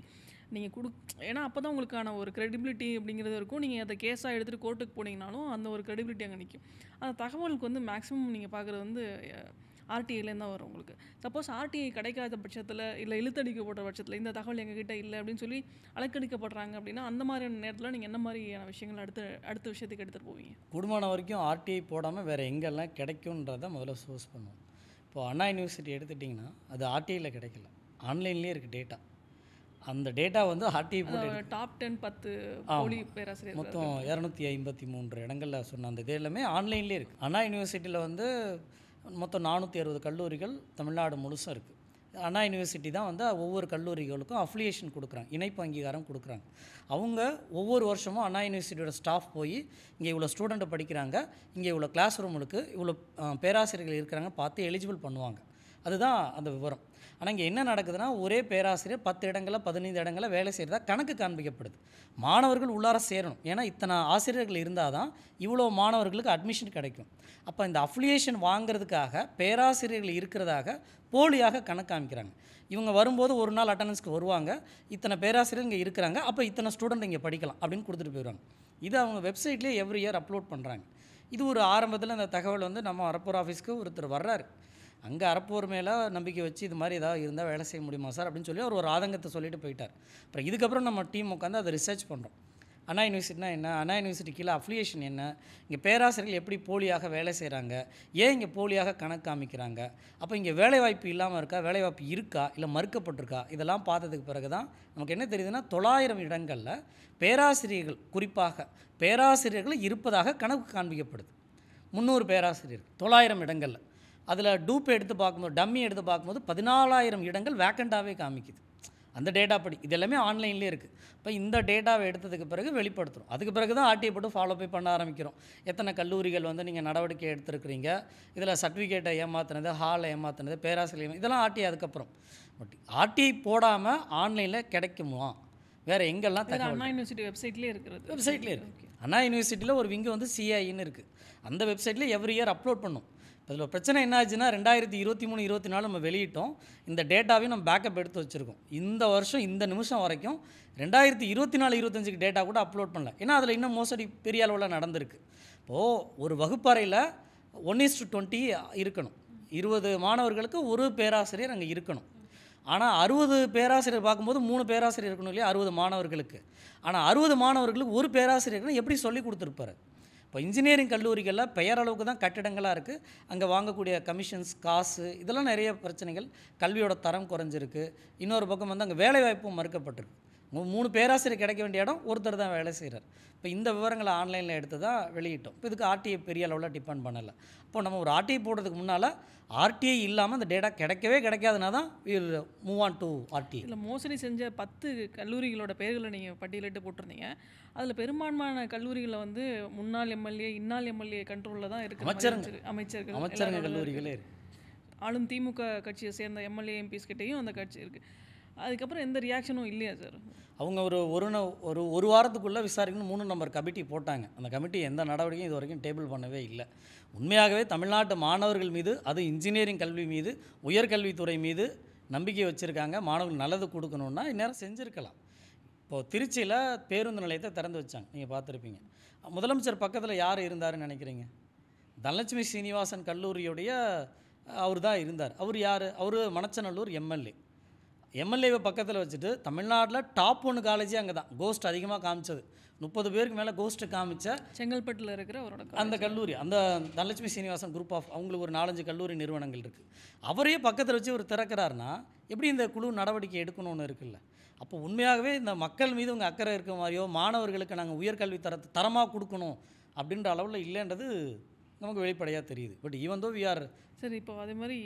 நீங்கள் ஏன்னா அப்போ தான் உங்களுக்கான ஒரு க்ரெடிபிலிட்டி அப்படிங்கிறது இருக்கும். நீங்கள் அதை கேஸாக எடுத்துகிட்டு கோர்ட்டுக்கு போனீங்கனாலும் அந்த ஒரு க்ரெடிபிலிட்டி அங்கே நிற்கும். அந்த தகவலுக்கு வந்து மேக்ஸிமம் நீங்கள் பார்க்குறது வந்து ஆர்டிஐலேருந்து தான் வரும் உங்களுக்கு. சப்போஸ் ஆர்டிஐ கிடைக்காத பட்சத்தில், இல்லை இழுத்தடிக்கப்பட்ட பட்சத்தில், இந்த தகவல் எங்ககிட்ட இல்லை அப்படின்னு சொல்லி அலக்கடிக்கப்படுறாங்க அப்படின்னா அந்த மாதிரியான நேரத்தில் நீங்கள் என்ன மாதிரியான விஷயங்கள் அடுத்த விஷயத்துக்கு எடுத்துகிட்டு போவீங்க? கூடுமான வரைக்கும் ஆர்டிஐ போடாமல் வேறு எங்கெல்லாம் கிடைக்கும்ன்றதை முதல்ல சோர்ஸ் பண்ணுவோம். இப்போது அண்ணா யூனிவர்சிட்டி எடுத்துட்டிங்கன்னா அது ஆர்டிஐயில் கிடைக்கல, ஆன்லைன்லேயே இருக்குது டேட்டா. அந்த டேட்டா வந்து ஆர்டிஐ போட்டு டாப் 10 போலி பேராசிரியர் மொத்தம் 253 இடங்களில் சொன்ன அந்த இது எல்லாமே ஆன்லைன்லேயே இருக்குது. அண்ணா யூனிவர்சிட்டியில் வந்து மொத்தம் 460 கல்லூரிகள் தமிழ்நாடு முழுசும் இருக்குது. அண்ணா யூனிவர்சிட்டி தான் வந்து ஒவ்வொரு கல்லூரிகளுக்கும் அஃபிலியேஷன் கொடுக்குறாங்க, இணைப்பு அங்கீகாரம் கொடுக்குறாங்க. அவங்க ஒவ்வொரு வருஷமும் அண்ணா யூனிவர்சிட்டியோட ஸ்டாஃப் போய் இங்கே இவ்வளோ ஸ்டூடெண்ட்டு படிக்கிறாங்க, இங்கே இவ்வளோ கிளாஸ் ரூம் இருக்குது, இவ்வளோ பேராசிரியர்கள் இருக்கிறாங்க பார்த்து எலிஜிபிள் பண்ணுவாங்க. அதுதான் அந்த விவரம். ஆனால் இங்கே என்ன நடக்குதுன்னா, ஒரே பேராசிரியர் 10 இடங்களில் 15 இடங்களில் வேலை செய்கிறதா கணக்கு காண்பிக்கப்படுது. மாணவர்கள் உள்ளார சேரணும், ஏன்னா இத்தனை ஆசிரியர்கள் இருந்தால் தான் இவ்வளோ மாணவர்களுக்கு அட்மிஷன் கிடைக்கும். அப்போ இந்த அஃபிலியேஷன் வாங்கிறதுக்காக பேராசிரியர்கள் இருக்கிறதாக போலியாக கணக்கு காமிக்கிறாங்க. இவங்க வரும்போது ஒரு நாள் அட்டண்டன்ஸ்க்கு வருவாங்க, இத்தனை பேராசிரியர் இங்கே இருக்கிறாங்க, அப்போ இத்தனை ஸ்டூடெண்ட் இங்கே படிக்கலாம் அப்படின்னு கொடுத்துட்டு போயிடுவாங்க. இது அவங்க வெப்சைட்லேயே எவ்ரி இயர் அப்லோட் பண்ணுறாங்க. இது ஒரு ஆரம்பத்தில் இந்த தகவல் வந்து நம்ம அறப்போர் ஆஃபீஸ்க்கு ஒருத்தர் வர்றாரு, அங்கே அறப்போர் மேலே நம்பிக்கை வச்சு இது மாதிரி ஏதாவது இருந்தால் வேலை செய்ய முடியுமா சார் அப்படின்னு சொல்லி அவர் ஒரு ஆதங்கத்தை சொல்லிட்டு போயிட்டார். அப்புறம் இதுக்கப்புறம் நம்ம டீம் உட்காந்து அதை ரிசர்ச் பண்ணுறோம். அண்ணா யூனிவர்சிட்டினா என்ன, அண்ணா யூனிவர்சிட்டி கீழே அஃபிலியேஷன் என்ன, இங்கே பேராசிரியர்கள் எப்படி போலியாக வேலை செய்கிறாங்க, ஏன் இங்கே போலியாக கணக்கு காமிக்கிறாங்க, அப்போ இங்கே வேலைவாய்ப்பு இல்லாமல் இருக்கா, வேலைவாய்ப்பு இருக்கா இல்லை மறுக்கப்பட்டிருக்கா, இதெல்லாம் பார்த்ததுக்கு பிறகு தான் நமக்கு என்ன தெரியுதுன்னா 900 இடங்களில் பேராசிரியர்கள், குறிப்பாக பேராசிரியர்கள் இருப்பதாக கணக்கு காண்பிக்கப்படுது. 300 பேராசிரியர்கள் 900 இடங்களில். அதில் டூப் எடுத்து பார்க்கும்போது, டம்மி எடுத்து பார்க்கும்போது 14,000 இடங்கள் வேக்கண்ட்டாகவே காமிக்குது. அந்த டேட்டா படி இது எல்லாமே ஆன்லைன்லேயே இருக்குது. இப்போ இந்த டேட்டாவை எடுத்ததுக்கு பிறகு வெளிப்படுத்துகிறோம். அதுக்கு பிறகு தான் ஆர்டிஐ போட்டு ஃபாலோ பண்ண ஆரம்பிக்கிறோம். எத்தனை கல்லூரிகள் வந்து நீங்கள் நடவடிக்கை எடுத்துருக்கிறீங்க, இதில் சர்டிஃபிகேட்டை ஏமாத்துனது, ஹாலை ஏமாத்துனது, பேராசிரியர், இதெல்லாம் ஆர்டிஐ அதுக்கப்புறம். பட் ஆர்டிஐ போடாமல் ஆன்லைனில் கிடைக்குமா, வேறு எங்கெல்லாம் தகவல்? அண்ணா யூனிவர்சிட்டி வெப்சைட்லேயே இருக்கிறது. வெப்சைட்லேயே இருக்குது. அண்ணா யூனிவர்சிட்டியில் ஒரு விங்கு வந்து சிஐன்னு இருக்குது. அந்த வெப்சைட்டில் எவ்ரி இயர் அப்லோட் பண்ணும். அதில் பிரச்சனை என்ன ஆச்சுன்னா 2023, 24 நம்ம வெளியிட்டோம். இந்த டேட்டாவையும் நம்ம பேக்கப் எடுத்து வச்சுருக்கோம். இந்த வருஷம் இந்த நிமிஷம் வரைக்கும் 2024, 25க்கு டேட்டா கூட அப்லோட் பண்ணல. ஏன்னா அதில் இன்னும் மோசடி பெரிய அளவில் நடந்திருக்கு. இப்போது ஒரு வகுப்பறையில் 1:20 இருக்கணும். 20 மாணவர்களுக்கு ஒரு பேராசிரியர் அங்கே இருக்கணும். ஆனால் 60 பேராசிரியர் பார்க்கும்போது 3 பேராசிரியர் இருக்கணும் இல்லையா, 60 மாணவர்களுக்கு. ஆனால் 60 மாணவர்களுக்கு ஒரு பேராசிரியர்னு எப்படி சொல்லி கொடுத்துருப்பாரு? இப்போ இன்ஜினியரிங் கல்லூரிகளில் பெயரளவுக்கு தான் கட்டிடங்களாக இருக்குது. அங்கே வாங்கக்கூடிய கமிஷன்ஸ், காசு, இதெல்லாம் நிறைய பிரச்சனைகள். கல்வியோட தரம் குறைஞ்சிருக்கு. இன்னொரு பக்கம் வந்து அங்கே வேலைவாய்ப்பும் மறுக்கப்பட்டிருக்கு. 3 பேராசிரியர் கிடைக்க வேண்டிய இடம் ஒருத்தர் தான் வேலை செய்கிறார். இப்போ இந்த விவரங்களை ஆன்லைனில் எடுத்து தான் வெளியிட்டோம். இப்போ இதுக்கு ஆர்டிஐ பெரிய அளவில் டிபெண்ட் பண்ணலை. இப்போ நம்ம ஒரு ஆர்டிஐ போடுறதுக்கு முன்னால் ஆர்டிஐ இல்லாமல் அந்த டேட்டா கிடைக்கவே கிடைக்காதுனா தான் will move on to RTI. இல்லை, மோசடி செஞ்ச 10 கல்லூரிகளோட பெயர்களை நீங்கள் பட்டியலிட்டு போட்டிருந்தீங்க. அதில் பெரும்பான்மையான கல்லூரிகளில் வந்து முன்னாள் எம்எல்ஏ, இன்னாள் எம்எல்ஏ கண்ட்ரோலில் தான் இருக்குது. அமைச்சர்கள் கல்லூரிகளே இருக்குது. ஆளும் திமுக கட்சியை சேர்ந்த எம்எல்ஏ, எம்பிஸ் கிட்டேயும் அந்த கட்சி இருக்குது. அதுக்கப்புறம் எந்த ரியாக்ஷனும் இல்லையா சார்? அவங்க ஒரு வாரத்துக்குள்ளே விசாரிக்கணும் 3 நம்பர் கமிட்டி போட்டாங்க. அந்த கமிட்டி எந்த நடவடிக்கையும் இது வரைக்கும் டேபிள் பண்ணவே இல்லை. உண்மையாகவே தமிழ்நாட்டு மாணவர்கள் மீது, அது இன்ஜினியரிங் கல்வி மீது, உயர்கல்வித்துறை மீது நம்பிக்கை வச்சுருக்காங்க. மாணவர்கள் நல்லது கொடுக்கணுன்னா இந்நேரம் செஞ்சுருக்கலாம். இப்போது திருச்சியில் பேருந்து நிலையத்தை திறந்து வச்சாங்க, நீங்கள் பார்த்துருப்பீங்க. முதலமைச்சர் பக்கத்தில் யார் இருந்தாருன்னு நினைக்கிறீங்க? தனலட்சுமி சீனிவாசன் கல்லூரியுடைய அவர் தான் இருந்தார். அவர் யார்? அவர் மணச்சநல்லூர் எம்எல்ஏவை பக்கத்தில் வச்சுட்டு தமிழ்நாட்டில் டாப் 1 காலேஜே அங்கே தான். கோஸ்ட் அதிகமாக காமிச்சது, 30 பேருக்கு மேலே கோஸ்ட்டு காமிச்ச செங்கல்பட்டில் இருக்கிற அவரோட அந்த கல்லூரி, அந்த தனலட்சுமி சீனிவாசன் குரூப் ஆஃப், அவங்களுக்கு ஒரு 4-5 கல்லூரி நிறுவனங்கள் இருக்குது. அவரையே பக்கத்தில் வச்சு ஒரு திறக்கிறாருன்னா எப்படி இந்த குழு நடவடிக்கை எடுக்கணும்னு இருக்குல்ல. அப்போ உண்மையாகவே இந்த மக்கள் மீது உங்கள் அக்கறை இருக்க மாதிரியோ, மாணவர்களுக்கு நாங்கள் உயர்கல்வி தரமாக கொடுக்கணும் அப்படின்ற அளவில் இல்லைன்றது நமக்கு வெளிப்படையாக தெரியுது. But even though we are. சரி, இப்போ அதே மாதிரி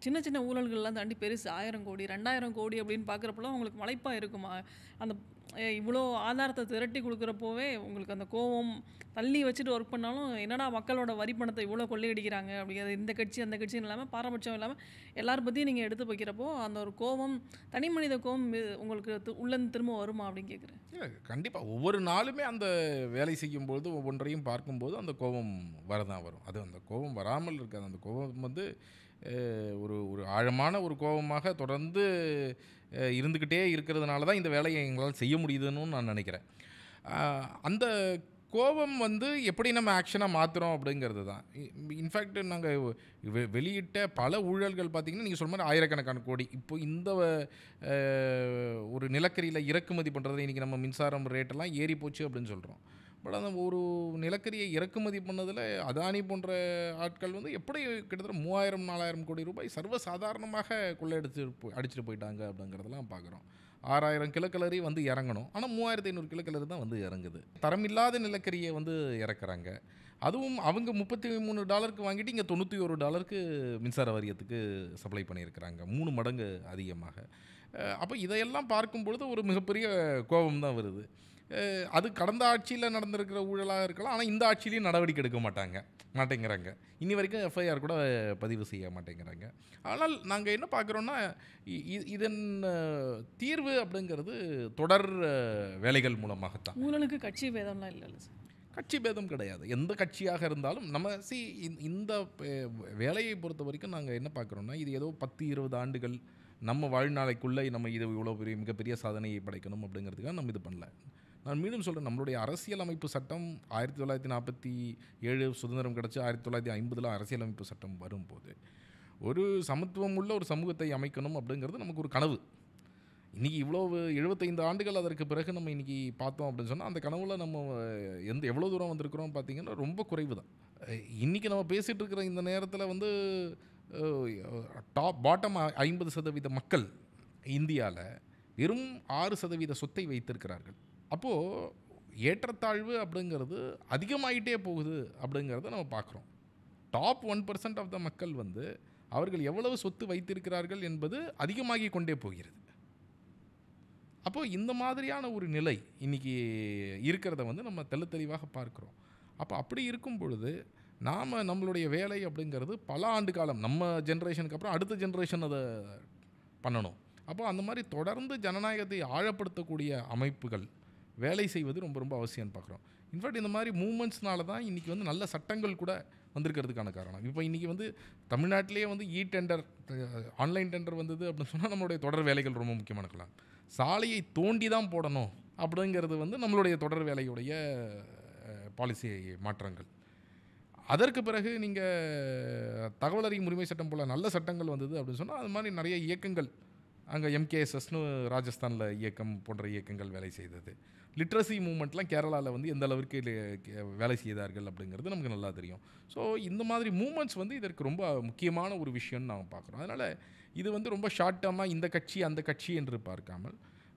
சின்ன சின்ன ஊழல்கள்லாம் தாண்டி பெருசு 1000 கோடி 2000 கோடி அப்படின்னு பார்க்குறப்பெல்லாம் உங்களுக்கு மலைப்பாக இருக்குமா? அந்த இவ்வளோ ஆதாரத்தை திரட்டி கொடுக்குறப்போவே உங்களுக்கு அந்த கோவம், தள்ளி வச்சுட்டு ஒர்க் பண்ணாலும் என்னடா மக்களோட வரி பணத்தை இவ்வளோ கொள்ளையடிக்கிறாங்க அப்படிங்கிறது, இந்த கட்சி அந்த கட்சின்னு இல்லாமல் பாரபட்சம் இல்லாமல் எல்லாரும் பற்றியும் நீங்கள் எடுத்து வைக்கிறப்போ அந்த ஒரு கோவம், தனி மனித கோவம் உங்களுக்கு உள்ளேருந்து திரும்ப வருமா அப்படின்னு கேட்குறேன். இல்லை, கண்டிப்பாக ஒவ்வொரு நாளுமே அந்த வேலை செய்யும்போது ஒவ்வொன்றையும் பார்க்கும்போது அந்த கோபம் வரதான் வரும். அது அந்த கோபம் வராமல் இருக்காது. அந்த கோபம் வந்து ஒரு ஆழமான ஒரு கோபமாக தொடர்ந்து இருந்துக்கிட்டே இருக்கிறதுனால தான் இந்த வேலையை எங்களால் செய்ய முடியுதுன்னு நான் நினைக்கிறேன். அந்த கோபம் வந்து எப்படி நம்ம ஆக்ஷனாக மாற்றுறோம் அப்படிங்கிறது தான். இன்ஃபேக்ட் நாங்கள் வெளியிட்ட பல ஊழல்கள் பார்த்திங்கன்னா நீங்கள் சொல்ல மாதிரி ஆயிரக்கணக்கான கோடி. இப்போ இந்த ஒரு நிலக்கரியில் இறக்குமதி பண்ணுறது, இன்றைக்கி நம்ம மின்சாரம் ரேட்டெல்லாம் ஏறி போச்சு அப்படின்னு சொல்கிறோம். பட் அந்த ஒரு நிலக்கரியை இறக்குமதி பண்ணதில் அதானி போன்ற ஆட்கள் வந்து எப்படி கிட்டத்தட்ட 3000-4000 கோடி ரூபாய் சர்வசாதாரணமாக அடிச்சுட்டு போயிட்டாங்க அப்படிங்கிறதெல்லாம் பார்க்குறோம். 6000 கிலோகலரி வந்து இறங்கணும், ஆனால் 3500 கிலோகலரி தான் வந்து இறங்குது. தரமில்லாத நிலக்கரியை வந்து இறக்குறாங்க. அதுவும் அவங்க $33 வாங்கிட்டு இங்கே $91 மின்சார வாரியத்துக்கு சப்ளை பண்ணியிருக்கிறாங்க, 3 மடங்கு அதிகமாக. அப்போ இதையெல்லாம் பார்க்கும்பொழுது ஒரு மிகப்பெரிய கோபம் தான் வருது. அது கடந்த ஆட்சியில் நடந்திருக்கிற ஊழலாக இருக்கலாம், ஆனால் இந்த ஆட்சியிலையும் நடவடிக்கை எடுக்க மாட்டேங்கிறாங்க. இனி வரைக்கும் எஃப்ஐஆர் கூட பதிவு செய்ய மாட்டேங்கிறாங்க. ஆனால் நாங்கள் என்ன பார்க்குறோன்னா, இதன் தீர்வு அப்படிங்கிறது தொடர் வேலைகள் மூலமாகத்தான். ஊழலுக்கு கட்சி பேதம்லாம் இல்லை சார்? கட்சி பேதம் கிடையாது. எந்த கட்சியாக இருந்தாலும் நம்ம இந்த வேலையை பொறுத்த வரைக்கும் நாங்கள் என்ன பார்க்குறோன்னா, இது ஏதோ 10-20 ஆண்டுகள் நம்ம வாழ்நாளைக்குள்ளே நம்ம இது இவ்வளோ மிகப்பெரிய சாதனையை படைக்கணும் அப்படிங்கிறதுக்காக நம்ம இது பண்ணல. நான் மீண்டும் சொல்கிறேன், நம்மளுடைய அரசியலமைப்பு சட்டம் 1947 சுதந்திரம் கிடச்சி 1950 அரசியலமைப்பு சட்டம் வரும்போது ஒரு சமத்துவம் உள்ள ஒரு சமூகத்தை அமைக்கணும் அப்படிங்கிறது நமக்கு ஒரு கனவு. இன்றைக்கி இவ்வளோ 75 ஆண்டுகள் அதற்கு பிறகு நம்ம இன்றைக்கி பார்த்தோம் அப்படின்னு சொன்னால், அந்த கனவுல நம்ம எவ்வளோ தூரம் வந்திருக்கிறோம் பார்த்திங்கன்னா ரொம்ப குறைவு தான். இன்றைக்கி நம்ம பேசிகிட்டு இருக்கிற இந்த நேரத்தில் வந்து பாட்டம் 50% மக்கள் இந்தியாவில் வெறும் 6% சொத்தை வைத்திருக்கிறார்கள். அப்போது ஏற்றத்தாழ்வு அப்படிங்கிறது அதிகமாகிட்டே போகுது அப்படிங்கிறத நம்ம பார்க்குறோம். டாப் 1% ஆஃப் த மக்கள் வந்து அவர்கள் எவ்வளவு சொத்து வைத்திருக்கிறார்கள் என்பது அதிகமாகி கொண்டே போகிறது. அப்போது இந்த மாதிரியான ஒரு நிலை இன்றைக்கி இருக்கிறத வந்து நம்ம தெளிவாக பார்க்குறோம். அப்படி இருக்கும் பொழுது நாம் நம்மளுடைய வேலை அப்படிங்கிறது பல ஆண்டு காலம் நம்ம ஜென்ரேஷனுக்கு அப்புறம் அடுத்த ஜென்ரேஷன் அதை பண்ணணும். அப்போ அந்த மாதிரி தொடர்ந்து ஜனநாயகத்தை ஆழப்படுத்தக்கூடிய அமைப்புகள் வேலை செய்வது ரொம்ப ரொம்ப அவசியம்னு பார்க்குறோம். இன்ஃபேக்ட் இந்த மாதிரி மூமெண்ட்ஸ்னால தான் இன்றைக்கி வந்து நல்ல சட்டங்கள் கூட வந்திருக்கிறதுக்கான காரணம். இப்போ இன்றைக்கி வந்து தமிழ்நாட்டிலே வந்து டெண்டர், ஆன்லைன் டெண்டர் வந்தது அப்படின்னு சொன்னால் நம்மளுடைய தொடர் வேலைகள் ரொம்ப முக்கியமான இருக்கலாம். சாலையை தோண்டி தான் போடணும் அப்படிங்கிறது வந்து நம்மளுடைய தொடர் வேலையுடைய பாலிசி மாற்றங்கள். அதற்கு பிறகு நீங்கள் தகவல் அறியும் உரிமை சட்டம் போல் நல்ல சட்டங்கள் வந்தது அப்படின்னு சொன்னால், அது மாதிரி நிறைய இயக்கங்கள் அங்கே MKSSன்னு ராஜஸ்தானில் இயக்கம் போன்ற இயக்கங்கள் வேலை செய்தது. லிட்ரஸி மூமெண்ட்லாம் கேரளாவில் வந்து எந்த அளவிற்கு வேலை செய்தார்கள் அப்படிங்கிறது நமக்கு நல்லா தெரியும். ஸோ இந்த மாதிரி மூமெண்ட்ஸ் வந்து இதற்கு ரொம்ப முக்கியமான ஒரு விஷயம்னு நாம் பார்க்குறோம். அதனால் இது வந்து ரொம்ப ஷார்ட் டேர்மாக இந்த கட்சி அந்த கட்சி என்று பார்க்காமல்,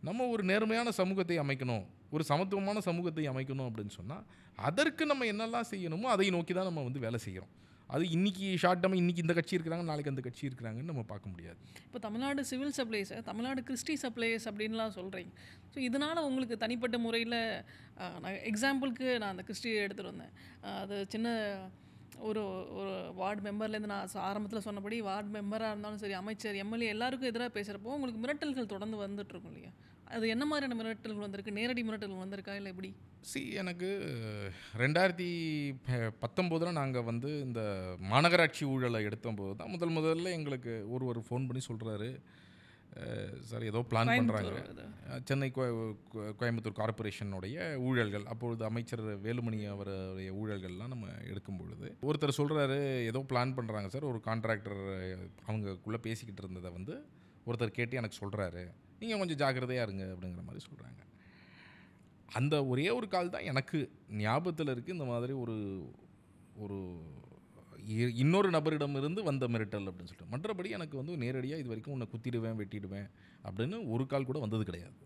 நம்ம ஒரு நேர்மையான சமூகத்தை அமைக்கணும், ஒரு சமத்துவமான சமூகத்தை அமைக்கணும் அப்படின்னு சொன்னால், அதற்கு நம்ம என்னெல்லாம் செய்யணுமோ அதை நோக்கி தான் நம்ம வந்து வேலை செய்கிறோம். அது இன்றைக்கி ஷார்ட் டேர்மாக இன்றைக்கி இந்த கட்சி இருக்கிறாங்க, நாளைக்கு அந்த கட்சி இருக்கிறாங்கன்னு நம்ம பார்க்க முடியாது. இப்போ தமிழ்நாடு சிவில் சப்ளைஸை தமிழ்நாடு கிறிஸ்டி சப்ளைஸ் அப்படின்லாம் சொல்கிறீங்க. ஸோ இதனால் உங்களுக்கு தனிப்பட்ட முறையில் நான் எக்ஸாம்பிளுக்கு நான் அந்த கிறிஸ்டியை எடுத்துகிட்டு வந்தேன். அது சின்ன ஒரு ஒரு வார்டு மெம்பர்லேருந்து நான் ஆரம்பத்தில் சொன்னபடி வார்டு மெம்பராக இருந்தாலும் சரி, அமைச்சர், MLA எல்லாருக்கும் எதிராக பேசுகிறப்போ உங்களுக்கு மிரட்டல்கள் தொடர்ந்து வந்துட்டுருக்கும் இல்லையா? அது என்ன மாதிரியான மிரட்டல்கள் வந்திருக்கு? நேரடி மிரட்டல்கள் வந்திருக்கா இல்லை எப்படி? எனக்கு 2019 நாங்கள் வந்து இந்த மாநகராட்சி ஊழலை எடுத்தபோது தான் முதல்ல எங்களுக்கு ஒருவர் ஃபோன் பண்ணி சொல்கிறாரு, சார் ஏதோ பிளான் பண்ணுறாங்க, சென்னை கோயம்புத்தூர் கார்பரேஷனுடைய ஊழல்கள், அப்பொழுது அமைச்சர் வேலுமணி அவருடைய ஊழல்கள்லாம் நம்ம எடுக்கும் பொழுது ஒருத்தர் சொல்கிறாரு, ஏதோ பிளான் பண்ணுறாங்க சார், ஒரு கான்ட்ராக்டர் அவங்கக்குள்ளே பேசிக்கிட்டு இருந்ததை வந்து ஒருத்தர் கேட்டு எனக்கு சொல்கிறாரு, நீங்கள் கொஞ்சம் ஜாக்கிரதையாக இருங்க அப்படிங்கிற மாதிரி சொல்கிறாங்க. அந்த ஒரே ஒரு கால் தான் எனக்கு ஞாபகத்தில் இருக்குது. இந்த மாதிரி ஒரு இன்னொரு நபரிடமிருந்து வந்த மிரட்டல் அப்படின்னு சொல்லிட்டு, மற்றபடி எனக்கு வந்து நேரடியாக இது வரைக்கும் உன்னை குத்திடுவேன் வெட்டிடுவேன் அப்படின்னு ஒரு கால் கூட வந்தது கிடையாது.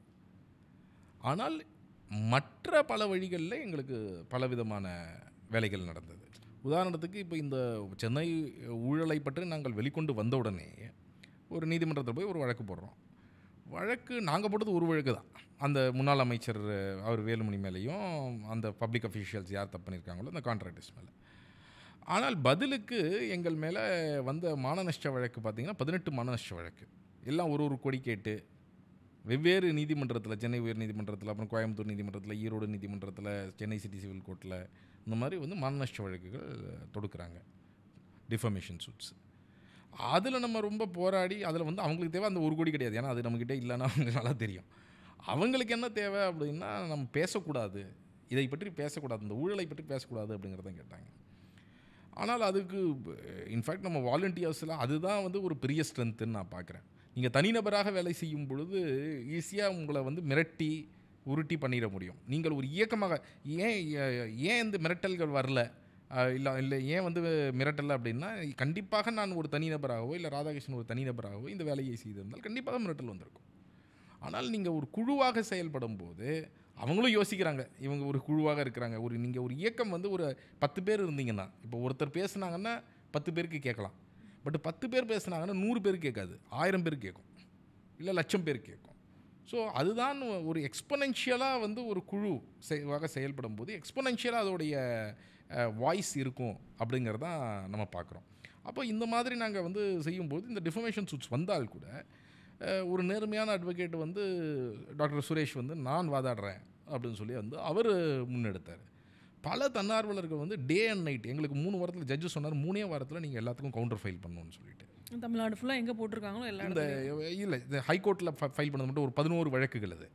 ஆனால் மற்ற பல வழிகளில் எங்களுக்கு பலவிதமான வேலைகள் நடந்தது. உதாரணத்துக்கு இப்போ இந்த சென்னை ஊழலை பற்றி நாங்கள் வெளிக்கொண்டு வந்த உடனே ஒரு நீதிமன்றத்தில் போய் ஒரு வழக்கு போடுறோம். வழக்கு நாங்கள் போட்டது ஒரு வழக்கு தான். அந்த முன்னாள் அமைச்சர் அவர் வேலுமணி மேலேயும் அந்த பப்ளிக் அஃபீஷியல்ஸ் யார் தப்பு பண்ணியிருக்காங்களோ அந்த கான்ட்ராக்டர்ஸ் மேலே. ஆனால் பதிலுக்கு எங்கள் மேலே வந்த மானநஷ்ட வழக்கு பார்த்திங்கன்னா 18 மானநஷ்ட வழக்கு. எல்லாம் ஒரு கோடி கேட்டு வெவ்வேறு நீதிமன்றத்தில், சென்னை உயர் நீதிமன்றத்தில், அப்புறம் கோயம்புத்தூர் நீதிமன்றத்தில், ஈரோடு நீதிமன்றத்தில், சென்னை சிட்டி சிவில் கோர்ட்டில் இந்த மாதிரி வந்து மானநஷ்ட வழக்குகள் தொடுக்கிறாங்க, டிஃபமேஷன் சூட்ஸ். அதில் நம்ம ரொம்ப போராடி, அதில் வந்து அவங்களுக்கு தேவை அந்த 1 கோடி கிடையாது, ஏன்னா அது நம்மக்கிட்ட இல்லைன்னா அவங்களுக்கு நல்லா தெரியும். அவங்களுக்கு என்ன தேவை அப்படின்னா, நம்ம பேசக்கூடாது, இதை பற்றி பேசக்கூடாது, இந்த ஊழலை பற்றி பேசக்கூடாது அப்படிங்கிறத கேட்டாங்க. ஆனால் அதுக்கு இன்ஃபேக்ட் நம்ம வாலண்டியர்ஸில் அதுதான் வந்து ஒரு பெரிய ஸ்ட்ரென்த்துன்னு நான் பார்க்குறேன். நீங்கள் தனிநபராக வேலை செய்யும் பொழுது ஈஸியாக உங்களை வந்து மிரட்டி உருட்டி பண்ணிட முடியும். நீங்கள் ஒரு இயக்கமாக ஏன் இந்த மிரட்டல்கள் வரல, இல்லை ஏன் வந்து மிரட்டலை அப்படின்னா, கண்டிப்பாக நான் ஒரு தனிநபராகவோ இல்லை ராதாகிருஷ்ணன் ஒரு தனிநபராகவோ இந்த வேலையை செய்திருந்தால் கண்டிப்பாக மிரட்டல் வந்திருக்கும். ஆனால் நீங்கள் ஒரு குழுவாக செயல்படும் போது அவங்களும் யோசிக்கிறாங்க, இவங்க ஒரு குழுவாக இருக்கிறாங்க. நீங்கள் ஒரு இயக்கம் வந்து ஒரு 10 பேர் இருந்தீங்கன்னா, இப்போ ஒருத்தர் பேசுனாங்கன்னா 10 பேருக்கு கேட்கலாம். பட் 10 பேர் பேசுனாங்கன்னா 100 பேருக்கு கேட்காது, 1000 பேருக்கு கேட்கும், இல்லை 1,00,000 பேருக்கு கேட்கும். ஸோ அதுதான் ஒரு எக்ஸ்பொனென்ஷியலாக வந்து ஒரு குழு செயல்படும் போது எக்ஸ்பொனென்ஷியலாக அதோடைய வாய்ஸ் இருக்கும் அப்படிங்கிறதான் நம்ம பார்க்குறோம். அப்போ இந்த மாதிரி நாங்கள் வந்து செய்யும்போது இந்த டிஃபமேஷன் சூட்ஸ் வந்தால் கூட ஒரு நேர்மையான அட்வொகேட் வந்து டாக்டர் சுரேஷ் வந்து நான் வாதாடுறேன் அப்படின்னு சொல்லி வந்து அவர் முன்னெடுத்தார். பல தன்னார்வலர்கள் வந்து டே அண்ட் நைட் எங்களுக்கு 3 வாரத்தில் ஜட்ஜு சொன்னார், 3 வாரத்தில் நீங்கள் எல்லாத்துக்கும் கவுண்டர் ஃபைல் பண்ணணும்னு சொல்லிட்டு. தமிழ்நாடு ஃபுல்லாக எங்கே போட்டிருக்காங்களோ எல்லா இந்த இல்லை இந்த ஹைகோர்ட்டில் ஃபைல் பண்ணது மட்டும் ஒரு 11 வழக்குகள். அது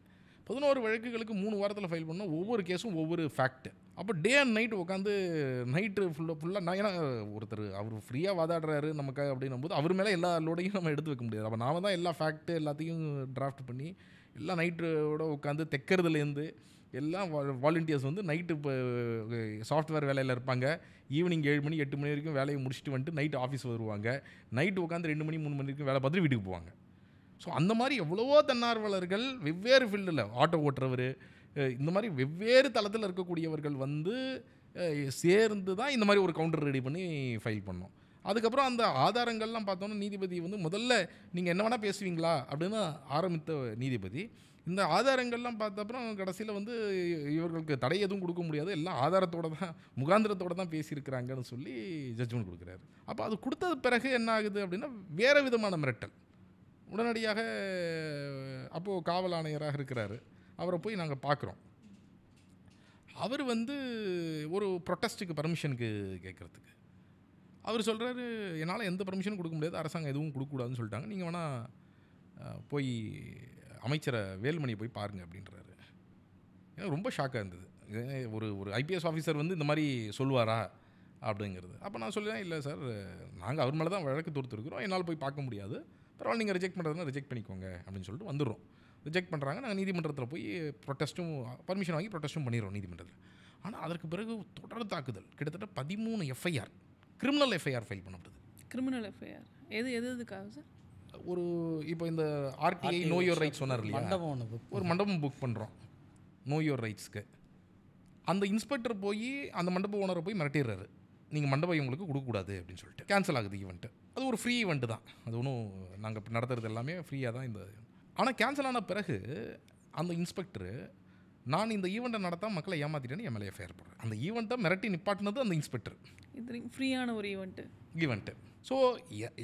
11 வழக்குகளுக்கு 3 வாரத்தில் ஃபைல் பண்ணோம். ஒவ்வொரு கேஸும் ஒவ்வொரு ஃபேக்ட். அப்போ டே அண்ட் நைட் உட்காந்து நைட்டு ஃபுல்லாக நான் ஏன்னா ஒருத்தர் அவர் ஃப்ரீயாக வாதாடுறாரு நமக்கு அப்படின்னும்போது அவர் மேலே எல்லா லோடையும் நம்ம எடுத்து வைக்க முடியாது. அப்போ நாம தான் எல்லா ஃபேக்ட்டு எல்லாத்தையும் டிராஃப்ட் பண்ணி எல்லாம் நைட்டோட உட்காந்து தைக்கிறதுலேருந்து எல்லாம் வாலண்டியர்ஸ் வந்து நைட்டு இப்போ சாஃப்ட்வேர் வேலையில் இருப்பாங்க. ஈவினிங் 7 மணி 8 மணி வரைக்கும் வேலையை முடிச்சுட்டு வந்துட்டு நைட்டு ஆஃபீஸ் வருவாங்க. நைட்டு உட்காந்து 2 மணி 3 மணி வரைக்கும் வேலை பார்த்துட்டு வீட்டுக்கு போவாங்க. ஸோ அந்த மாதிரி எவ்வளவோ தன்னார்வலர்கள் வெவ்வேறு ஃபீல்டில் ஆட்டோ ஓட்டுறவர் இந்த மாதிரி வெவ்வேறு தளத்தில் இருக்கக்கூடியவர்கள் வந்து சேர்ந்து தான் இந்த மாதிரி ஒரு கவுண்டர் ரெடி பண்ணி ஃபைல் பண்ணோம். அதுக்கப்புறம் அந்த ஆதாரங்கள்லாம் பார்த்தோன்னா நீதிபதி வந்து முதல்ல நீங்கள் என்ன வேணால் பேசுவீங்களா அப்படின்னு ஆரம்பித்த நீதிபதி இந்த ஆதாரங்கள்லாம் பார்த்த அப்புறம் கடைசியில் வந்து இவர்களுக்கு தடை எதுவும் கொடுக்க முடியாது, எல்லாம் ஆதாரத்தோடு தான் முகாந்திரத்தோடு தான் பேசியிருக்கிறாங்கன்னு சொல்லி ஜட்ஜ்மெண்ட் கொடுக்குறாரு. அப்போ அது கொடுத்தது பிறகு என்ன ஆகுது அப்படின்னா வேறு விதமான மிரட்டல். உடனடியாக அப்போது காவல் ஆணையராக இருக்கிறாரு, அவரை போய் நாங்கள் பார்க்குறோம். அவர் வந்து ஒரு ப்ரொட்டஸ்ட்டுக்கு பர்மிஷனுக்கு கேட்குறதுக்கு அவர் சொல்கிறாரு, என்னால் எந்த பர்மிஷனும் கொடுக்க முடியாது, அரசாங்கம் எதுவும் கொடுக்கக்கூடாதுன்னு சொல்லிட்டாங்க, நீங்கள் வேணால் போய் அமைச்சரை வேலுமணியை போய் பாருங்கள் அப்படின்றாரு. எனக்கு ரொம்ப ஷாக்காக இருந்தது. ஒரு ஐபிஎஸ் ஆஃபீஸர் வந்து இந்த மாதிரி சொல்லுவாரா அப்படிங்கிறது. அப்போ நான் சொல்லுவேன், இல்லை சார் நாங்கள் அவர் மேலே தான் வழக்கு தொடுத்துருக்குறோம், என்னால் போய் பார்க்க முடியாது, பரவாயில்ல நீங்கள் ரிஜெக்ட் பண்ணுறதுனா ரிஜெக்ட் பண்ணிக்கோங்க அப்படின்னு சொல்லிட்டு வந்துடுறோம். ரிஜெக்ட் பண்ணுறாங்க, நாங்கள் நீதிமன்றத்தில் போய் ப்ரொட்டஸ்ட்டும் பர்மிஷன் வாங்கி ப்ரொட்டஸ்ட்டும் பண்ணிடுறோம் நீதிமன்றத்தில். ஆனால் அதற்கு பிறகு தொடர் தாக்குதல் கிட்டத்தட்ட 13 எஃப்ஐஆர் கிரிமினல் எஃப்ஐஆர் ஃபைல் பண்ணப்படுது. கிரிமினல் எஃப்ஐஆர் எதுக்காக சார்? ஒரு இப்போ இந்த ஆர்டிஐ நோ யோர் ரைட்ஸ் சொன்னார் இல்லையா, ஒரு மண்டபம் புக் பண்ணுறோம் நோ யோர் ரைட்ஸ்க்கு. அந்த இன்ஸ்பெக்டர் போய் அந்த மண்டப ஓனரை போய் மிரட்டிடுறாரு, நீங்கள் மண்டபம் இவங்களுக்கு கொடுக்கக்கூடாது அப்படின்னு சொல்லிட்டு. கேன்சல் ஆகுது ஈவெண்ட்டு. அது ஒரு ஃப்ரீ ஈவெண்ட்டு தான், அது ஒன்றும் நாங்கள் நடத்துறது எல்லாமே ஃப்ரீயாக தான். இந்த ஆனால் கேன்சல் ஆன பிறகு அந்த இன்ஸ்பெக்டரு நான் இந்த ஈவெண்ட்டை நடத்தாமல் மக்களை ஏமாற்றிட்டேன்னு எம்எல்ஏ எஃப்ஐஆர் போடுறேன். அந்த ஈவெண்ட்டை மிரட்டி நிப்பாட்டினது அந்த இன்ஸ்பெக்டர். இது ஃப்ரீயான ஒரு ஈவெண்ட்டு. ஸோ